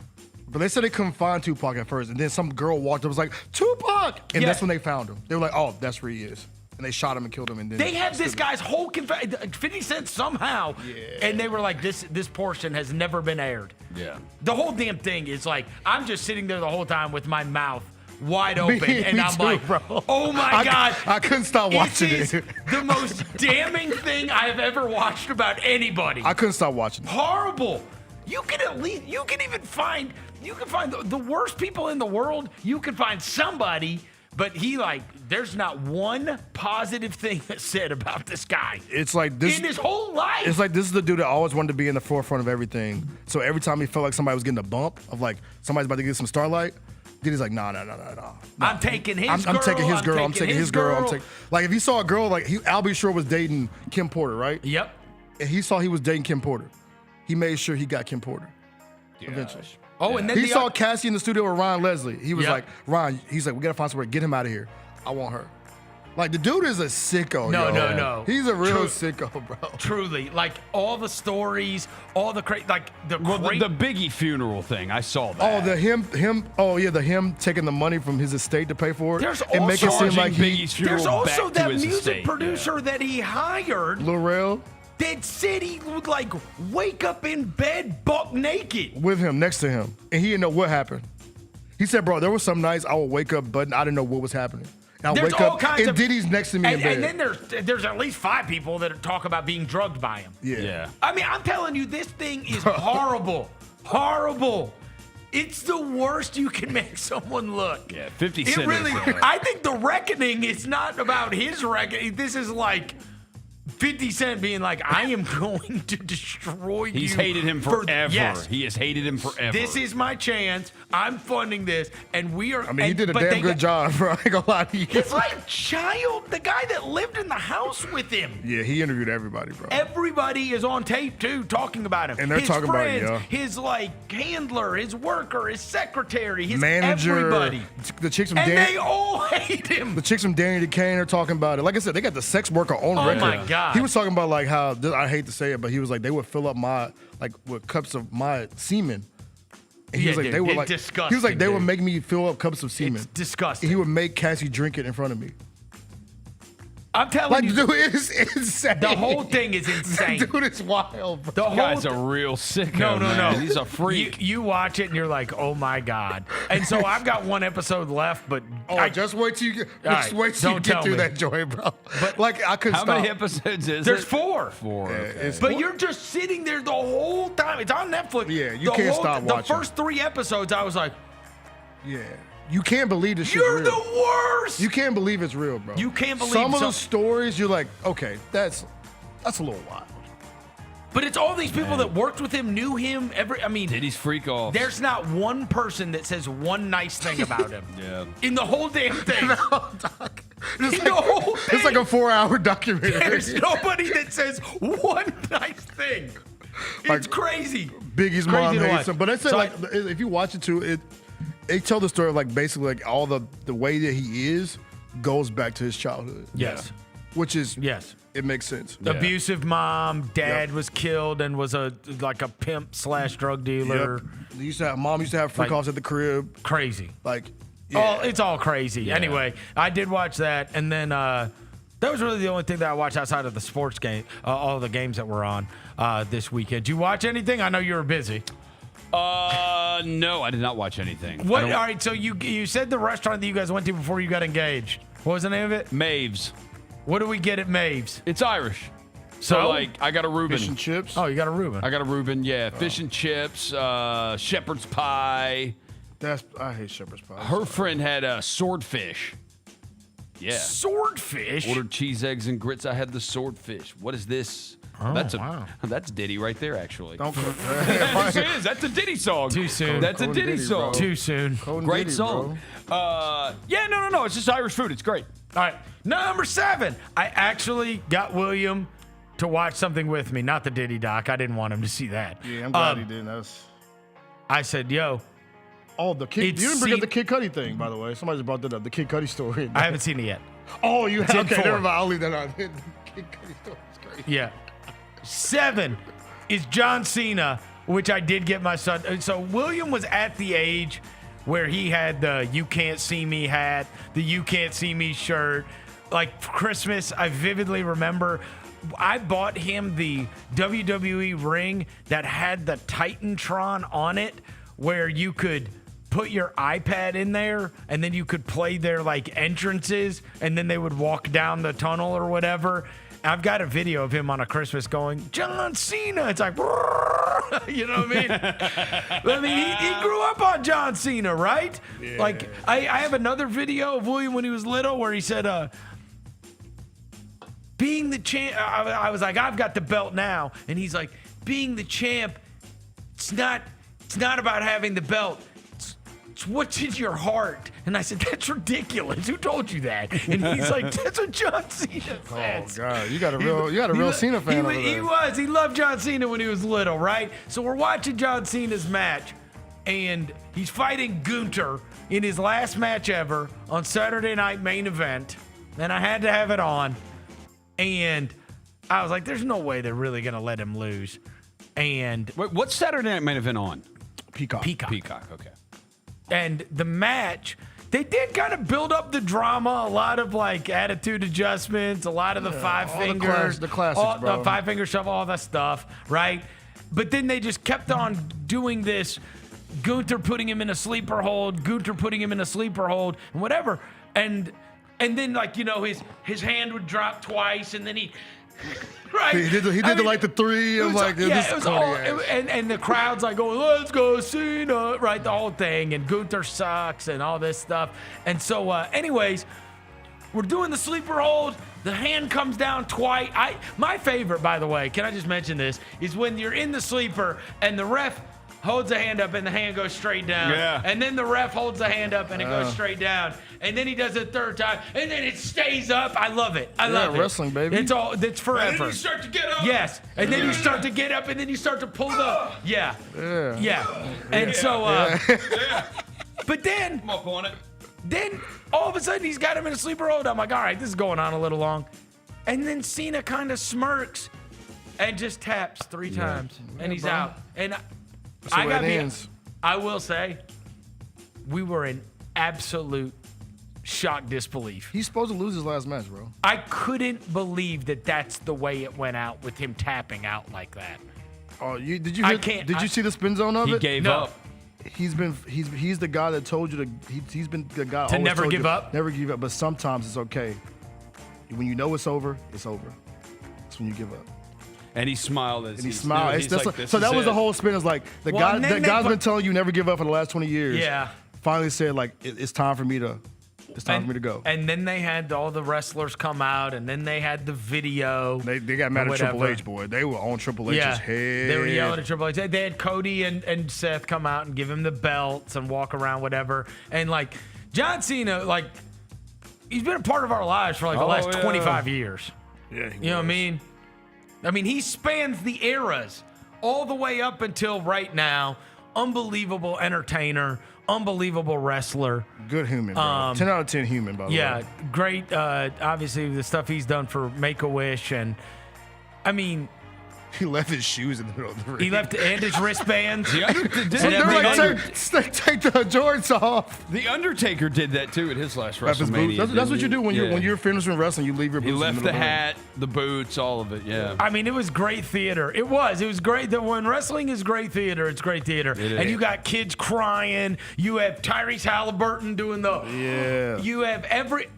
But they said they couldn't find Tupac at first, and then some girl walked up and was like, Tupac! And that's when they found him. They were like, oh, that's where he is. And they shot him and killed him. And then they had this guy's whole 50 Cent somehow, and they were like, this portion has never been aired. Yeah. The whole damn thing is like, I'm just sitting there the whole time with my mouth wide open, and Me I'm too, like, bro. oh my God. I couldn't stop watching it. It is the most damning thing I have ever watched about anybody. I couldn't stop watching it. Horrible. You can find the worst people in the world. You can find somebody, but there's not one positive thing that's said about this guy. It's like this. In his whole life. It's like this is the dude that always wanted to be in the forefront of everything. So every time he felt like somebody was getting a bump of like somebody's about to get some starlight, Diddy's like, no. I'm taking his girl. I'm taking his girl. I'm taking his girl. Like if he saw a girl, like Albie Shore was dating Kim Porter, right? Yep. And he saw he was dating Kim Porter. He made sure he got Kim Porter. Eventually. Oh, and then he saw Cassie in the studio with Ryan Leslie. He was like, Ryan, he's like, we gotta find somewhere to get him out of here. I want her. Like the dude is a sicko. No. He's a real sicko, bro. Truly, like all the stories, all the crazy, like the Biggie funeral thing. I saw that. Oh, the him taking the money from his estate to pay for it. There's and make it also seem like there's also that music producer that he hired, Lorel, that said he would like wake up in bed buck naked with him next to him, and he didn't know what happened. He said, "Bro, there was some nights I would wake up, but I didn't know what was happening." And I wake up, and Diddy's next to me in bed. And then there's at least 5 people that talk about being drugged by him. Yeah. I mean, I'm telling you, this thing is horrible. Horrible. It's the worst you can make someone look. Yeah, 50 Cent. It really, I think the reckoning is not about his reckoning. This is like 50 Cent being like, I am going to destroy you. He's hated him forever. Yes. He has hated him forever. This is my chance. I'm funding this, and we are. I mean, he did a damn good job, bro. I ain't gonna lie to you. His like child, the guy that lived in the house with him. Yeah, he interviewed everybody, bro. Everybody is on tape too, talking about him. And they're his talking friends, about it, his like handler, his worker, his secretary, his manager, everybody. The chicks from they all hate him. The chicks from Danny DeCane are talking about it. Like I said, they got the sex worker on record. Oh my God. He was talking about like how, I hate to say it, but he was like, they would fill up with cups of my semen. And he was like, dude, they would it's like, disgusting, he was like, they would dude. make me fill up cups of semen. It's disgusting. And he would make Cassie drink it in front of me. I'm telling you, dude, it is insane. the whole thing is insane. Dude, it's wild, bro. The whole Guy's a real sicko. No. Man. He's a freak. You watch it and you're like, oh my god. And so I've got one episode left, but just wait till you get, right, don't get tell through me. that joint, bro. But like I couldn't How stop. many episodes is There's it? 4. 4. Okay. But you're just sitting there the whole time. It's on Netflix. Yeah, you can't stop The watching. first 3 episodes, I was like, Yeah. You can't believe this shit's you're real. the worst. You can't believe it's real, bro. You can't believe some of some- the stories. You're like, okay, that's a little wild. But it's all these people that worked with him, knew him. Diddy's freak off. There's not one person that says one nice thing about him. Yeah. In the whole damn thing. It's like a 4-hour documentary. There's nobody that says one nice thing. It's Like, crazy. Biggie's Crazy mom to hates watch. him, but I said So like if you watch it too, they tell the story of like basically like all the way that he is goes back to his childhood. Yes. Which is it makes sense. Abusive mom, dad was killed and was a pimp / drug dealer. Yep. Mom used to have freak offs at the crib. Crazy. Like it's all crazy. Yeah. Anyway, I did watch that, and then that was really the only thing that I watched outside of the sports game, all the games that were on this weekend. Did you watch anything? I know you were busy. No, I did not watch anything. What? All right, so you said the restaurant that you guys went to before you got engaged. What was the name of it? Maeve's. What do we get at Maeve's? It's Irish. So? like, I got a Reuben. Fish and chips. Oh, you got a Reuben. I got a Reuben, yeah. Fish and chips, shepherd's pie. I hate shepherd's pie. Her friend had a swordfish. Yeah. Swordfish? Ordered cheese, eggs, and grits. I had the swordfish. What is this? Oh, wow. That's Diddy right there, actually. Don't Yes, it is. That's a Diddy song. Too soon. That's a Diddy song. Too soon. Great Diddy, song. Yeah, no. It's just Irish food. It's great. All right. Number 7. I actually got William to watch something with me. Not the Diddy doc. I didn't want him to see that. Yeah, I'm glad he didn't. I said, yo. Oh, the Kid. You didn't bring up the Kid Cudi thing, by the way. Somebody just brought that up. The Kid Cudi story. I haven't seen it yet. Oh, you It's have? in Okay, 4. never mind. I'll leave that out. The Kid Cudi story is great. Yeah. 7 is John Cena, which I did get my son. So William was at the age where he had the "You Can't See Me" hat, the "You Can't See Me" shirt. Like for Christmas, I vividly remember I bought him the WWE ring that had the Titantron on it, where you could put your iPad in there and then you could play their like entrances and then they would walk down the tunnel or whatever. I've got a video of him on a Christmas going, John Cena. It's like, you know what I mean? He grew up on John Cena, right? Yeah. Like, I have another video of William when he was little where he said, being the champ, I was like, I've got the belt now. And he's like, being the champ, it's not about having the belt. It's what's in your heart. And I said, that's ridiculous. Who told you that? And he's like, that's what John Cena says. Oh God, you got a real Cena fan over there. He loved John Cena when he was little, right? So we're watching John Cena's match, and he's fighting Gunther in his last match ever on Saturday Night Main Event. And I had to have it on. And I was like, there's no way they're really going to let him lose. And wait, what's Saturday Night Main Event on? Peacock. Okay. And the match, they did kind of build up the drama, a lot of like attitude adjustments, a lot of the five fingers, the classics, bro. the 5-finger shove, all that stuff, right? But then they just kept on doing this. Gunther putting him in a sleeper hold, and whatever. And then like, you know, his hand would drop twice, and then he. Right. He did like the 3. I'm like, it was all, and the crowd's like going, let's go Cena, right? The whole thing, and Gunther sucks and all this stuff. And so, anyways, we're doing the sleeper hold. The hand comes down twice. My favorite, by the way, can I just mention this, is when you're in the sleeper and the ref holds a hand up and the hand goes straight down. Yeah. And then the ref holds the hand up and it goes straight down. And then he does it a third time. And then it stays up. I love it. I love it. Wrestling, baby. It's forever. And then you start to get up. Yes. And then you start to get up and then you start to pull the. Yeah. And so. But then. I'm up on it. Then all of a sudden he's got him in a sleeper hold. I'm like, all right, this is going on a little long. And then Cena kind of smirks and just taps 3 times. And he's out. And I will say, we were in absolute shock disbelief. He's supposed to lose his last match, bro. I couldn't believe that that's the way it went out with him tapping out like that. Oh, did you see the spin zone of it? He gave up. He's the guy that told you he's been the guy To always never told give you, up? Never give up, but sometimes it's okay. When you know it's over, it's over. That's when you give up. And he smiled as And he he's smiled. doing it. He's like, "This So is that was it." the whole spin. Is like the Well, guy and then that they guy's put- been telling you never give up for the last 20 years. Yeah. Finally said like it's time for me to go. And then they had all the wrestlers come out, and then they had the video. They got mad or at Triple whatever. H, boy. They were on Triple H's head. They were yelling at Triple H. They had Cody and Seth come out and give him the belts and walk around, whatever. And like John Cena, like he's been a part of our lives for like the last 25 years. Yeah, you know what I mean? I mean, he spans the eras all the way up until right now. Unbelievable entertainer, unbelievable wrestler. Good human, bro. 10 out of 10 human, by the way. Yeah, great. Obviously, the stuff he's done for Make-A-Wish, and I mean, he left his shoes in the middle of the ring. he left and his wristbands. They're like, take the Jordans off. The Undertaker did that too at his last WrestleMania. That's what you do when you're finishing wrestling. You leave your boots. He left in the the middle of hat, the boots, all of it. Yeah. I mean, it was great theater. It was great. That when wrestling is great theater, it's great theater. It and is. you got kids crying. You have Tyrese Halliburton doing the. Yeah. You have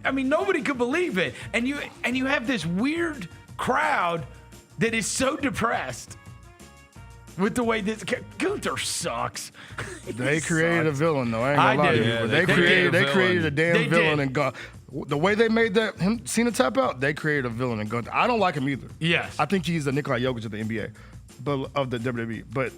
I mean, nobody could believe it. And you have this weird crowd that is so depressed with the way this Gunther sucks. They created a villain, though. I ain't gonna I lie to do. you. Yeah, But they they created a damn They villain did. and God. The way they made him Cena tap out, they created a villain and Gunther. I don't like him either. Yes. I think he's the Nikola Jokic of the NBA, but of the WWE. But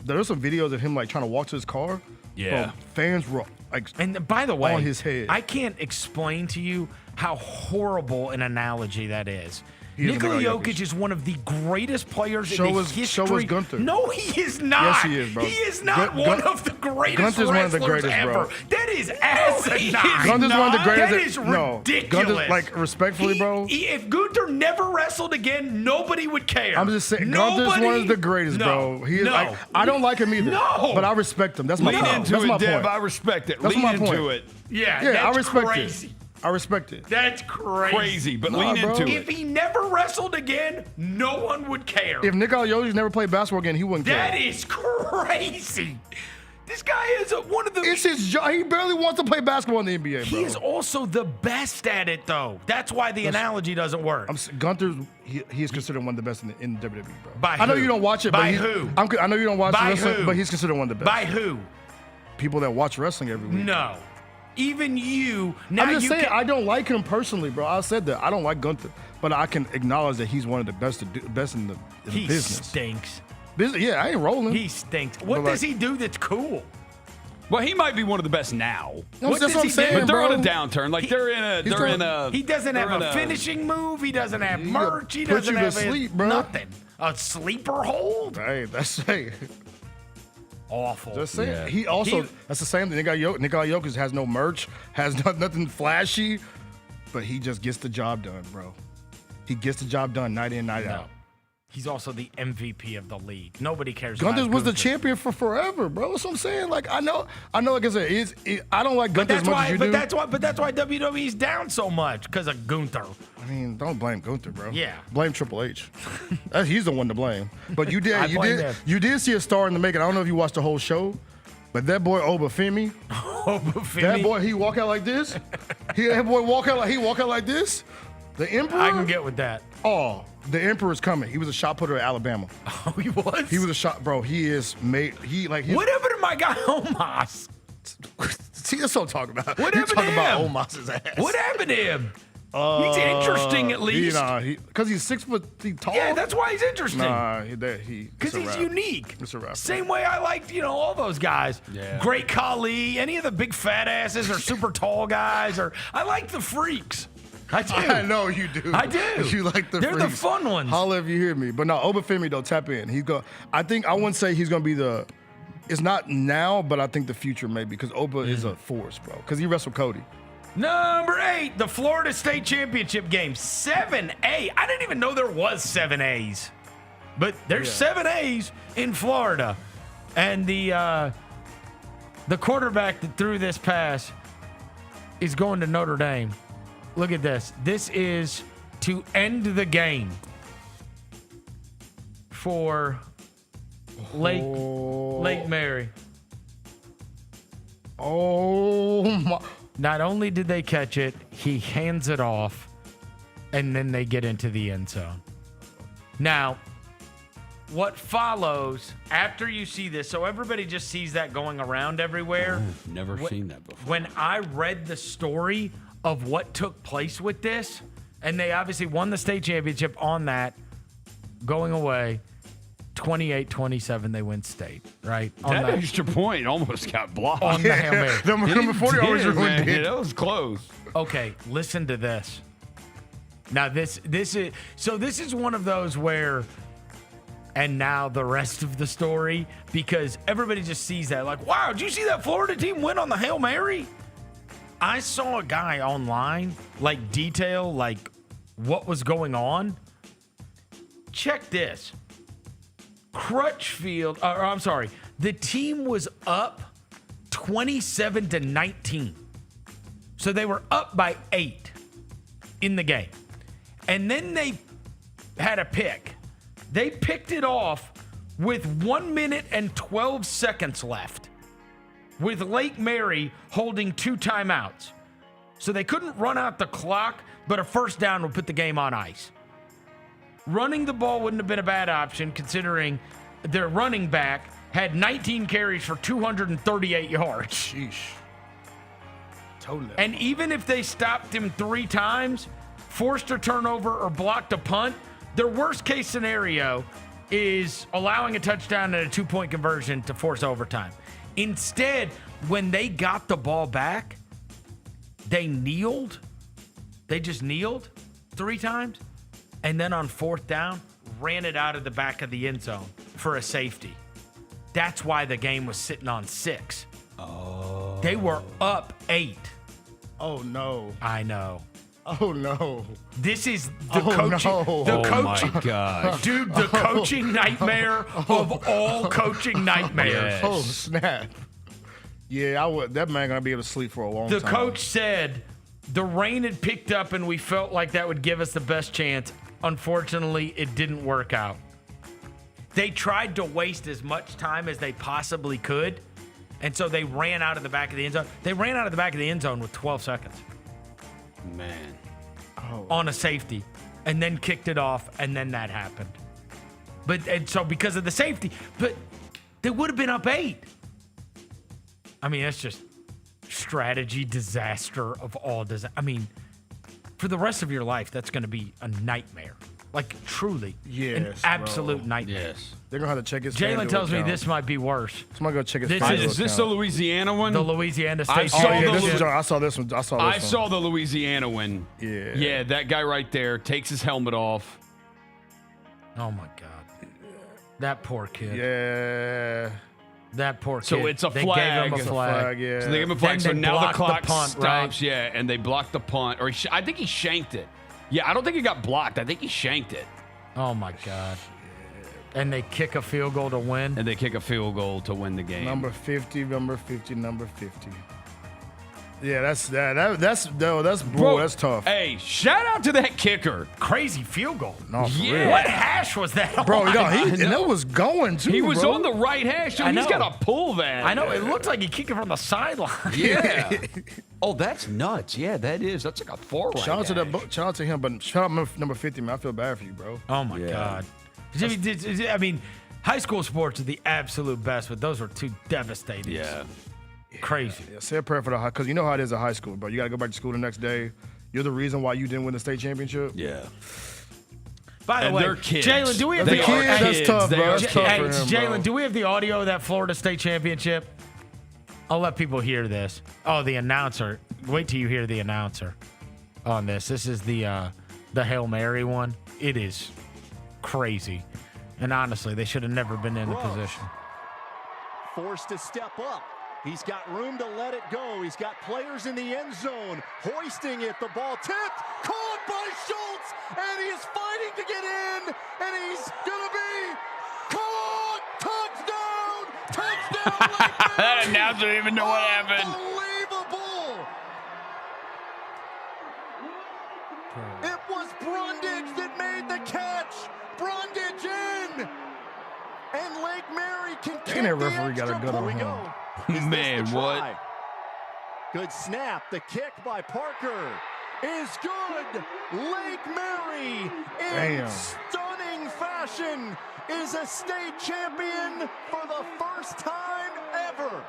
there's some videos of him like trying to walk to his car. Yeah. Bro, fans were like, And by the way, on his head. I can't explain to you how horrible an analogy that is. He is Nikola Nikola Jokic is one of the greatest players So in the is- history. so is Gunther. No, he is not. Yes, he is, bro. He is not Gun- one Gun- of the greatest Gunther's one of the wrestlers greatest, ever. bro. That is asinine. Gunther's one of the greatest. That is No, ridiculous. Gunther's, like, respectfully, bro. If Gunther never wrestled again, nobody would care. I'm just saying, Gunther's one of the greatest, bro. He is. No. Like, I don't like him either. No. But I respect him. That's my Lean point. into That's it, my Dev. point. I respect it. That's Lean my into point. it. Yeah, Yeah, I that's respect crazy. it. I respect it. That's crazy. Crazy, but Nah, lean bro. into If it. he never wrestled again, no one would care. If Nikola Jokic never played basketball again, he wouldn't care. That is crazy. This guy is one of the. It's his job. He barely wants to play basketball in the NBA, bro. He is also the best at it, though. That's why the analogy doesn't work. Gunther's he is considered one of the best in the WWE, bro. By I know who? you don't watch it, By but who? I know you don't watch By wrestling, who? but he's considered one of the best. By who? People that watch wrestling every week. No. Even you. Now I'm just you saying, can, I don't like him personally, bro. I said that. I don't like Gunther, but I can acknowledge that he's one of the best in the he business. stinks. Yeah, I ain't rolling. He stinks. What But does he do that's cool? Well, he might be one of the best now. No, What that's does what he I'm saying, do? But they're bro. on a downturn. Like they're in a. He doesn't have they're in a finishing move. He doesn't have merch. He put doesn't you to have sleep, bro. nothing. A sleeper hold? Hey, that's hey. Awful. Just saying. Yeah. He also that's the same thing. Nikola Jokic has no merch, has nothing flashy, but he just gets the job done, bro. He gets the job done night in, night out. He's also the MVP of the league. Nobody cares Gunther about was the Gunther. champion for forever, bro. That's what I'm saying. Like I know. Like I said, I don't like But Gunther as that's much why. as you But do. that's why WWE's down so much because of Gunther. I mean, don't blame Gunther, bro. Yeah. Blame Triple H. He's the one to blame. But you I blame him. you did see a star in the making. I don't know if you watched the whole show, but that boy Obafemi, that boy, he walk out like this. That boy walk out like this. The Emperor. I can get with that. Oh, the Emperor's coming. He was a shot putter at Alabama. Oh, he was. He was a shot, bro. He is made. What happened to my guy Omos? See, that's what I'm talking about. What You happened talking to about him? Omos's ass? What happened to him? He's interesting at least. Because he's 6 foot tall. Yeah, that's why he's interesting. Nah, Because it's a he's wrap. unique. It's a wrap. Same way I liked, all those guys. Yeah. Great Khali, any of the big fat asses or super tall guys, or I like the freaks. I do. I know you do. I do. You like the They're the freaks. fun ones. Holla if you hear me. But no, Obafemi, though, tap in. I wouldn't say he's going to be it's not now, but I think the future maybe, because Oba is a force, bro. Because he wrestled Cody. Number 8, the Florida State Championship game. 7A. I didn't even know there was 7As. But there's 7As in Florida. And the quarterback that threw this pass is going to Notre Dame. Look at this. This is to end the game for Lake Mary. Oh my! Not only did they catch it, he hands it off, and then they get into the end zone. Now, what follows after you see this, so everybody just sees that going around everywhere. Never seen that before. When I read the story of what took place with this, and they obviously won the state championship on that, going away, 28-27, they win state, right? That extra point almost got blocked. On the Hail Mary. Number 40 always ruined it. That was close. Okay, listen to this. Now this is one of those where, and now the rest of the story, because everybody just sees that like, wow, did you see that Florida team win on the Hail Mary? I saw a guy online like detail like what was going on. Check this. Crutchfield, I'm sorry, the team was up 27-19. So they were up by 8 in the game. And then they had a pick. They picked it off with 1 minute and 12 seconds left, with Lake Mary holding 2 timeouts. So they couldn't run out the clock, but a first down would put the game on ice. Running the ball wouldn't have been a bad option, considering their running back had 19 carries for 238 yards. Sheesh. Totally. And even if they stopped him 3 times, forced a turnover or blocked a punt, their worst case scenario is allowing a touchdown and a 2-point conversion to force overtime. Instead, when they got the ball back, they kneeled. They just kneeled 3 times. And then on 4th down, ran it out of the back of the end zone for a safety. That's why the game was sitting on 6. Oh. They were up 8. Oh, no. I know. Oh, no. This is the coaching. No. The my gosh. Dude, the coaching nightmare of all coaching nightmares. Yes. Oh, snap. Yeah, that man going to be able to sleep for a long time. The coach said the rain had picked up and we felt like that would give us the best chance. Unfortunately, it didn't work out. They tried to waste as much time as they possibly could, and so they ran out of the back of the end zone. They ran out of the back of the end zone with 12 seconds. Man. On a safety, and then kicked it off, and then that happened. And so because of the safety, but they would have been up 8. I mean, that's just strategy disaster of all disaster. I mean, for the rest of your life, that's going to be a nightmare. Like, truly. Yes, an absolute nightmare. Yes. They're going to have to check his Jalen tells me this might be worse. Somebody go check his Is this the Louisiana one? The Louisiana State. I saw this one. I saw the Louisiana one. Yeah. Yeah, that guy right there takes his helmet off. Oh, my God. That poor kid. Yeah. That poor kid. So it's a They flag. gave him a flag. Yeah. So they gave him a flag. Then So they now the blocked the clock punt, stops. right? Yeah, and they blocked the punt. Or I think he shanked it. Yeah, I don't think it got blocked. I think he shanked it. Oh, my God. And they kick a field goal to win. And they kick a field goal to win the game. Number 50. Yeah, that's tough. Hey, shout out to that kicker. Crazy field goal. No, for Yeah. real. What hash was that? Bro, on? and that was going too. He was bro. on the right hash, so I he's know. got to pull that. I know. It looked like he kicked it from the sideline. Yeah. Oh, that's nuts. Yeah, that is. That's like a 4 right Shout out to hash. shout out to him, but shout out number 50, man. I feel bad for you, bro. Oh, my God. I mean, high school sports are the absolute best, but those were 2 devastating. Yeah. Crazy. Yeah, say a prayer for the high, because you know how it is at high school, bro. You got to go back to school the next day. You're the reason why you didn't win the state championship. Yeah. By the And way, they're kids. Jalen, do we have They the are audio? That's kids. tough, They bro. are That's tough Hey, for him, Jalen, bro. do we have the audio of that Florida State championship? I'll let people hear this. Oh, the announcer. Wait till you hear the announcer on this. This is the Hail Mary one. It is crazy. And honestly, they should have never been in the position. Forced to step up. He's got room to let it go. He's got players in the end zone hoisting it. The ball tipped, caught by Schultz, and he is fighting to get in, and he's gonna be caught. Touchdown! Touchdown! That announcer didn't even know what happened. Unbelievable! that referee got a gun on him. Man, what? Good snap. The kick by Parker is good. Lake Mary, in stunning fashion, is a state champion for the first time ever.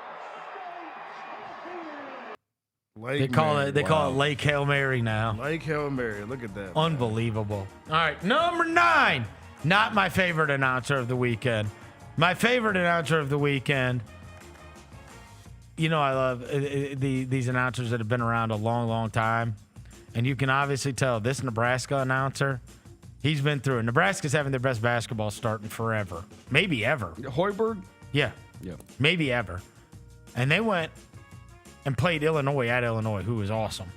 They call it Lake Hail Mary now. Lake Hail Mary. Look at that. Unbelievable. All right, number 9. Not my favorite announcer of the weekend. My favorite announcer of the weekend. You know, I love these announcers that have been around a long, long time. And you can obviously tell this Nebraska announcer, he's been through it. Nebraska's having their best basketball start in forever. Maybe ever. Hoiberg? Yeah. Maybe ever. And they went and played Illinois at Illinois, who was awesome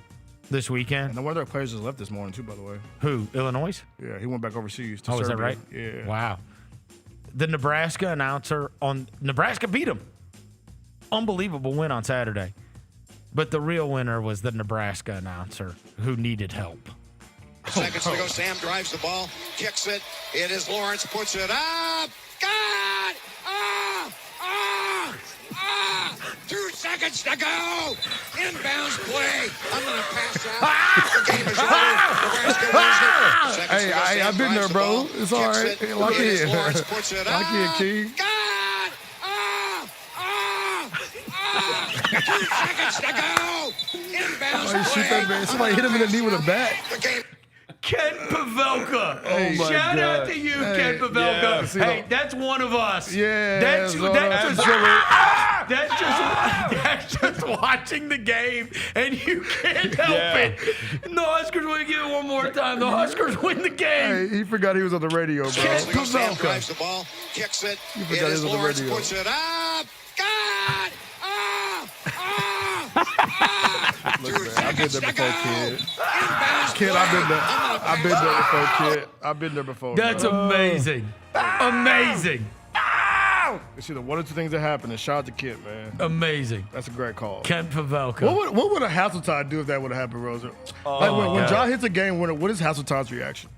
this weekend. And one of their players just left this morning, too, by the way. Who? Illinois? Yeah, he went back overseas to Serbia. Is that right? Yeah. Wow. The Nebraska announcer Nebraska beat him. Unbelievable win on Saturday. But the real winner was the Nebraska announcer who needed help. Seconds to go. Sam drives the ball, kicks it. It is Lawrence, puts it up. God! 2 seconds to go. Inbounds play. I'm going to pass out. The game is over. Nebraska wins it. Hey, I've been there, bro. It's all right. Hey, lock in. Lawrence puts it Lock in, King. God! 2 seconds to go. Inbounds Shoot that man. Somebody hit him in the knee with a bat. Ken Pavelka. Oh, my Shout out God. to you, Hey, Ken Pavelka. yeah. Hey, that's one of us. Yeah. That's just watching the game, and you can't help it. And the Huskers want to give it one more time. The Huskers win the game. Hey, he forgot he was on the radio, bro. Ken Sam Pavelka. drives the ball, kicks it. You It forgot he is was on the Lawrence, radio. puts it up. God! 2 I've been seconds there to before, go. kid. Inbounds Kid, play. I've been there before, kid. I've been there before. That's bro. amazing. Amazing. It's either one or two things that happen. And shout out to Kid, man. Amazing. That's a great call. Ken Pavelka. What would a Hasseltine do if that would have happened, Rosa? Like when John hits a game winner, what is Hasseltine's reaction?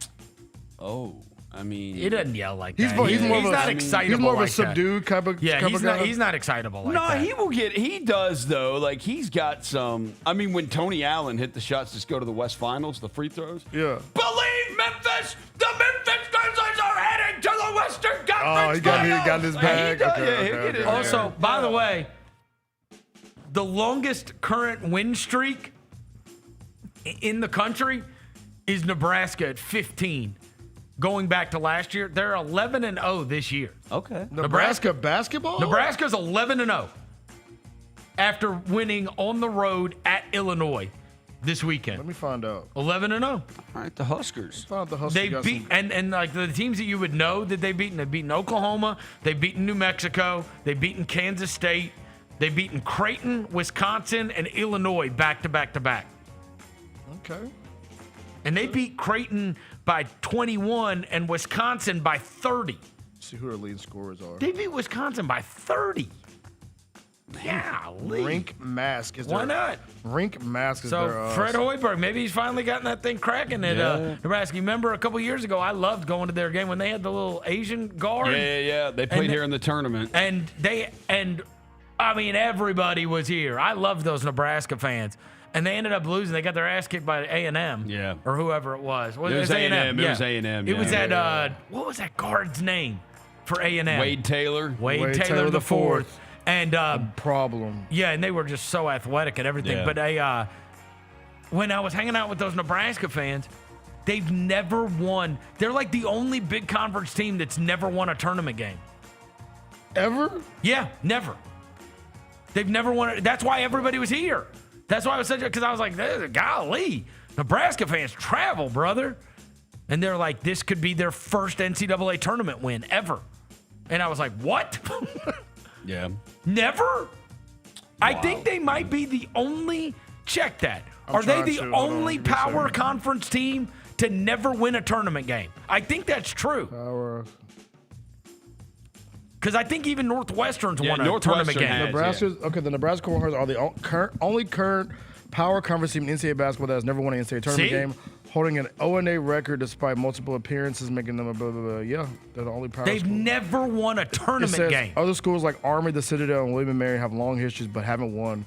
Oh, I mean, He doesn't yell like He's that. more- he's more of a- not I mean, excitable. he's more of a like that. subdued type of Yeah, type he's of not. guy? He's not excitable like no, that. he does though. Like he's got some. I mean, when Tony Allen hit the shots to go to the West Finals, the free throws. Yeah. Believe Memphis. The Memphis Grizzlies are heading to the Western Conference. Oh, he got his bag. He does, Okay, yeah, okay, he'll get okay. it. Also, by the way, the longest current win streak in the country is Nebraska at 15. Going back to last year, they're 11-0 this year. Okay. Nebraska basketball? Nebraska's 11-0 after winning on the road at Illinois this weekend. Let me find out. 11-0. All right, the Huskers. Find out the Huskers They got beat some- and like the teams that you would know that they've beaten Oklahoma, they've beaten New Mexico, they've beaten Kansas State, they've beaten Creighton, Wisconsin, and Illinois back to back to back. Okay. And they beat Creighton by 21 and Wisconsin by 30. See who their lead scorers are. They beat Wisconsin by 30. Golly. Rink Mask is Why their, not? Rink Mask is So their Fred Hoiberg, maybe he's finally gotten that thing cracking at Nebraska. You remember a couple years ago, I loved going to their game when they had the little Asian guard. Yeah. They played here in the tournament. And I mean, everybody was here. I loved those Nebraska fans. And they ended up losing. They got their ass kicked by A&M. Yeah. Or whoever it was. It was A&M. Yeah. It was A&M. It was yeah. that, what was that guard's name for A&M? Wade Taylor. Wade Taylor the fourth. And problem. yeah, and they were just so athletic and everything. Yeah. But when I was hanging out with those Nebraska fans, they've never won. They're like the only big conference team that's never won a tournament game. Ever? Yeah, never. They've never won it. That's why everybody was here. That's why I was because I was like, golly, Nebraska fans travel, brother. And they're like, this could be their first NCAA tournament win ever. And I was like, what? Yeah. Never? I think they might be the only, check that. Are they the only power conference team to never win a tournament game? I think that's true. Power. Because I think even Northwestern's won a Northwestern tournament game. has, Nebraska's okay. The Nebraska Cornhuskers are the only current power conference team in NCAA basketball that has never won an NCAA tournament See? game. holding an 0-8 record despite multiple appearances, making them a blah, blah, blah. Yeah, they're the only power They've school. never won a It tournament says game. other schools like Army, the Citadel, and William & Mary have long histories but haven't won.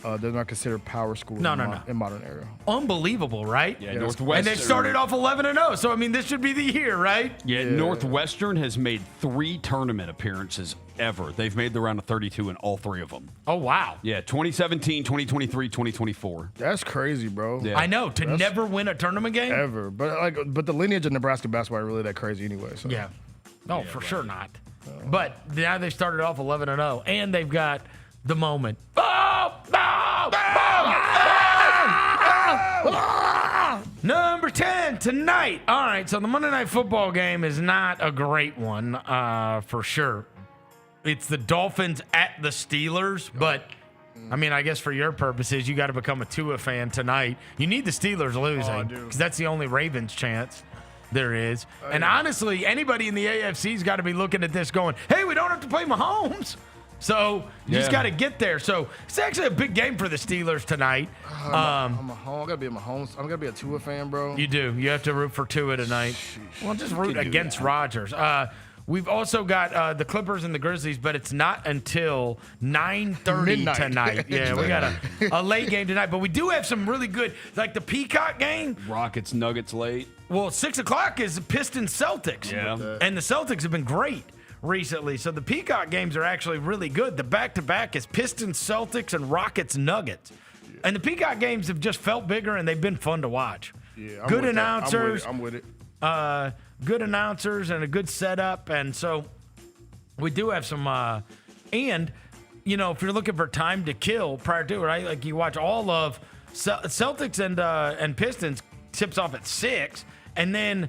They're not considered power schools in modern era. Unbelievable, right? Yeah, Northwestern. And they started off 11-0, so I mean, this should be the year, right? Yeah, Northwestern has made 3 tournament appearances ever. They've made the round of 32 in all 3 of them. Oh, wow. Yeah, 2017, 2023, 2024. That's crazy, bro. Yeah. I know, to never win a tournament game? Ever. But the lineage of Nebraska basketball ain't really that crazy anyway. So. Yeah. No, for sure not. But now they started off 11-0, and they've got the moment. Number 10 tonight. All right, so the Monday Night Football game is not a great one for sure. It's the Dolphins at the Steelers, but I mean, I guess for your purposes, you got to become a Tua fan tonight. You need the Steelers losing because that's the only Ravens chance there is. And honestly, anybody in the AFC's got to be looking at this going, hey, we don't have to play Mahomes. So you just got to get there. So it's actually a big game for the Steelers tonight. I'm gotta be a Mahomes. I'm gonna be a Tua fan, bro. You do. You have to root for Tua tonight. Well, just root against Rodgers. We've also got the Clippers and the Grizzlies, but it's not until 9:30 tonight. Yeah, we got a late game tonight, but we do have some really good, like the Peacock game. Rockets, Nuggets late. Well, 6 o'clock is Pistons Celtics. Yeah. And the Celtics have been great recently. So the Peacock games are actually really good. The back-to-back is Pistons Celtics and Rockets Nuggets. And the Peacock games have just felt bigger, and they've been fun to watch. Yeah, good announcers. I'm with it. Good announcers and a good setup. And so we do have some and you know, if you're looking for time to kill prior to it, right? Like you watch all of Celtics and Pistons tips off at 6, and then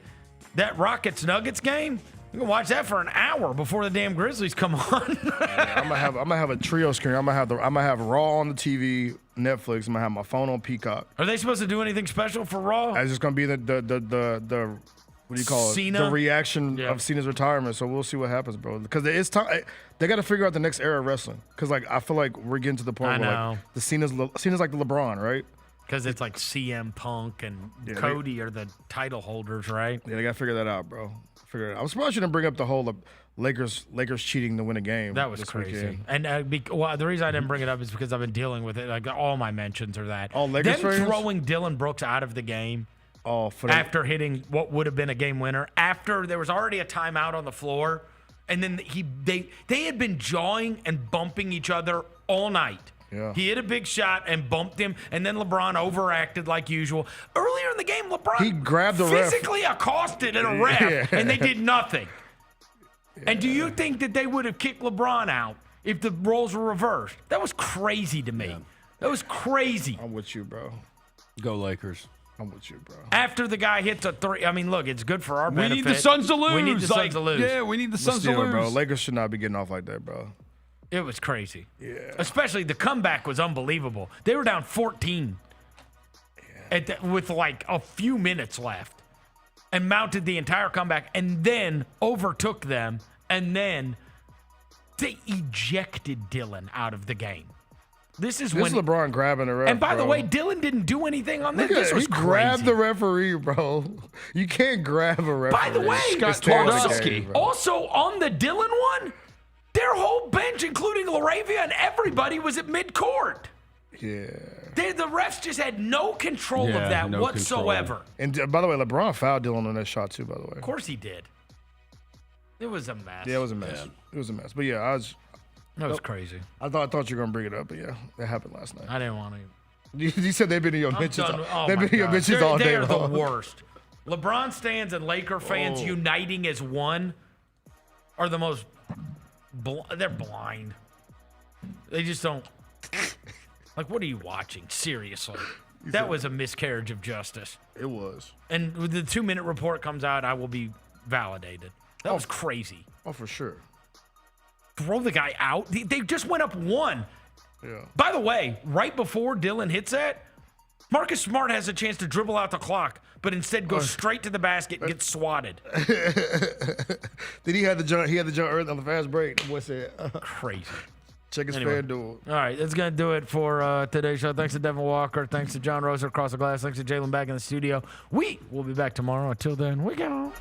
that Rockets Nuggets game, you can watch that for an hour before the damn Grizzlies come on. I'm gonna have a trio screen. I'm gonna have Raw on the TV, Netflix. I'm gonna have my phone on Peacock. Are they supposed to do anything special for Raw? It's just gonna be the what do you call it? Cena? The reaction of Cena's retirement. So we'll see what happens, bro. Because it's time. They got to figure out the next era of wrestling. Because like I feel like we're getting to the point where like the Cena's like the LeBron, right? Because it's like CM Punk and Cody are the title holders, right? Yeah, they got to figure that out, bro. Figure it out. I'm surprised you didn't bring up the whole Lakers cheating to win a game. That was crazy. Weekend. And the reason I didn't bring it up is because I've been dealing with it. Like all my mentions are that. All Lakers Them fans? throwing Dylan Brooks out of the game for after hitting what would have been a game winner, after there was already a timeout on the floor, and then they had been jawing and bumping each other all night. Yeah. He hit a big shot and bumped him, and then LeBron overacted like usual. Earlier in the game, LeBron He grabbed the ref. physically accosted a ref, and they did nothing. And do you think that they would have kicked LeBron out if the roles were reversed? That was crazy to me. Yeah. That was crazy. I'm with you, bro. Go Lakers. I'm with you, bro. After the guy hits a 3, I mean, look, it's good for our benefit. We need the Suns to lose. We need the Suns to lose. Yeah, we need the Suns to lose. Bro. Lakers should not be getting off like that, bro. It was crazy. Yeah. Especially the comeback was unbelievable. They were down 14 with like a few minutes left and mounted the entire comeback and then overtook them, and then they ejected Dylan out of the game. This is LeBron grabbing the ref. And by the bro. way, Dylan didn't do anything on this. Look at This was he crazy. grabbed the referee, bro. You can't grab a referee. By the way, also on the Dylan one, their whole bench, including Laravia and everybody, was at midcourt. Yeah. The refs just had no control of that whatsoever. And by the way, LeBron fouled Dylan on that shot too, by the way. Of course he did. It was a mess. Yeah, it was a mess. It was a mess. But yeah, that was crazy. I thought you were gonna bring it up, but yeah, that happened last night. I didn't want to. You said they've been in your mentions. They've been in your mentions They're, all day they are long. the worst. LeBron stands and Laker fans uniting as one are the most. They're blind. They just don't. Like, what are you watching? Seriously. That was a miscarriage of justice. It was. And when the 2-minute report comes out, I will be validated. That was crazy. Oh, for sure. Throw the guy out. They just went up 1. Yeah. By the way, right before Dylan hits that, Marcus Smart has a chance to dribble out the clock, but instead goes straight to the basket and gets swatted. Then he had the jump early on the fast break. The boy said, crazy. Check his Anyway. FanDuel. All right, that's going to do it for today's show. Thanks to Devin Walker. Thanks to John Rosa across the glass. Thanks to Jaylon back in the studio. We will be back tomorrow. Until then, we go.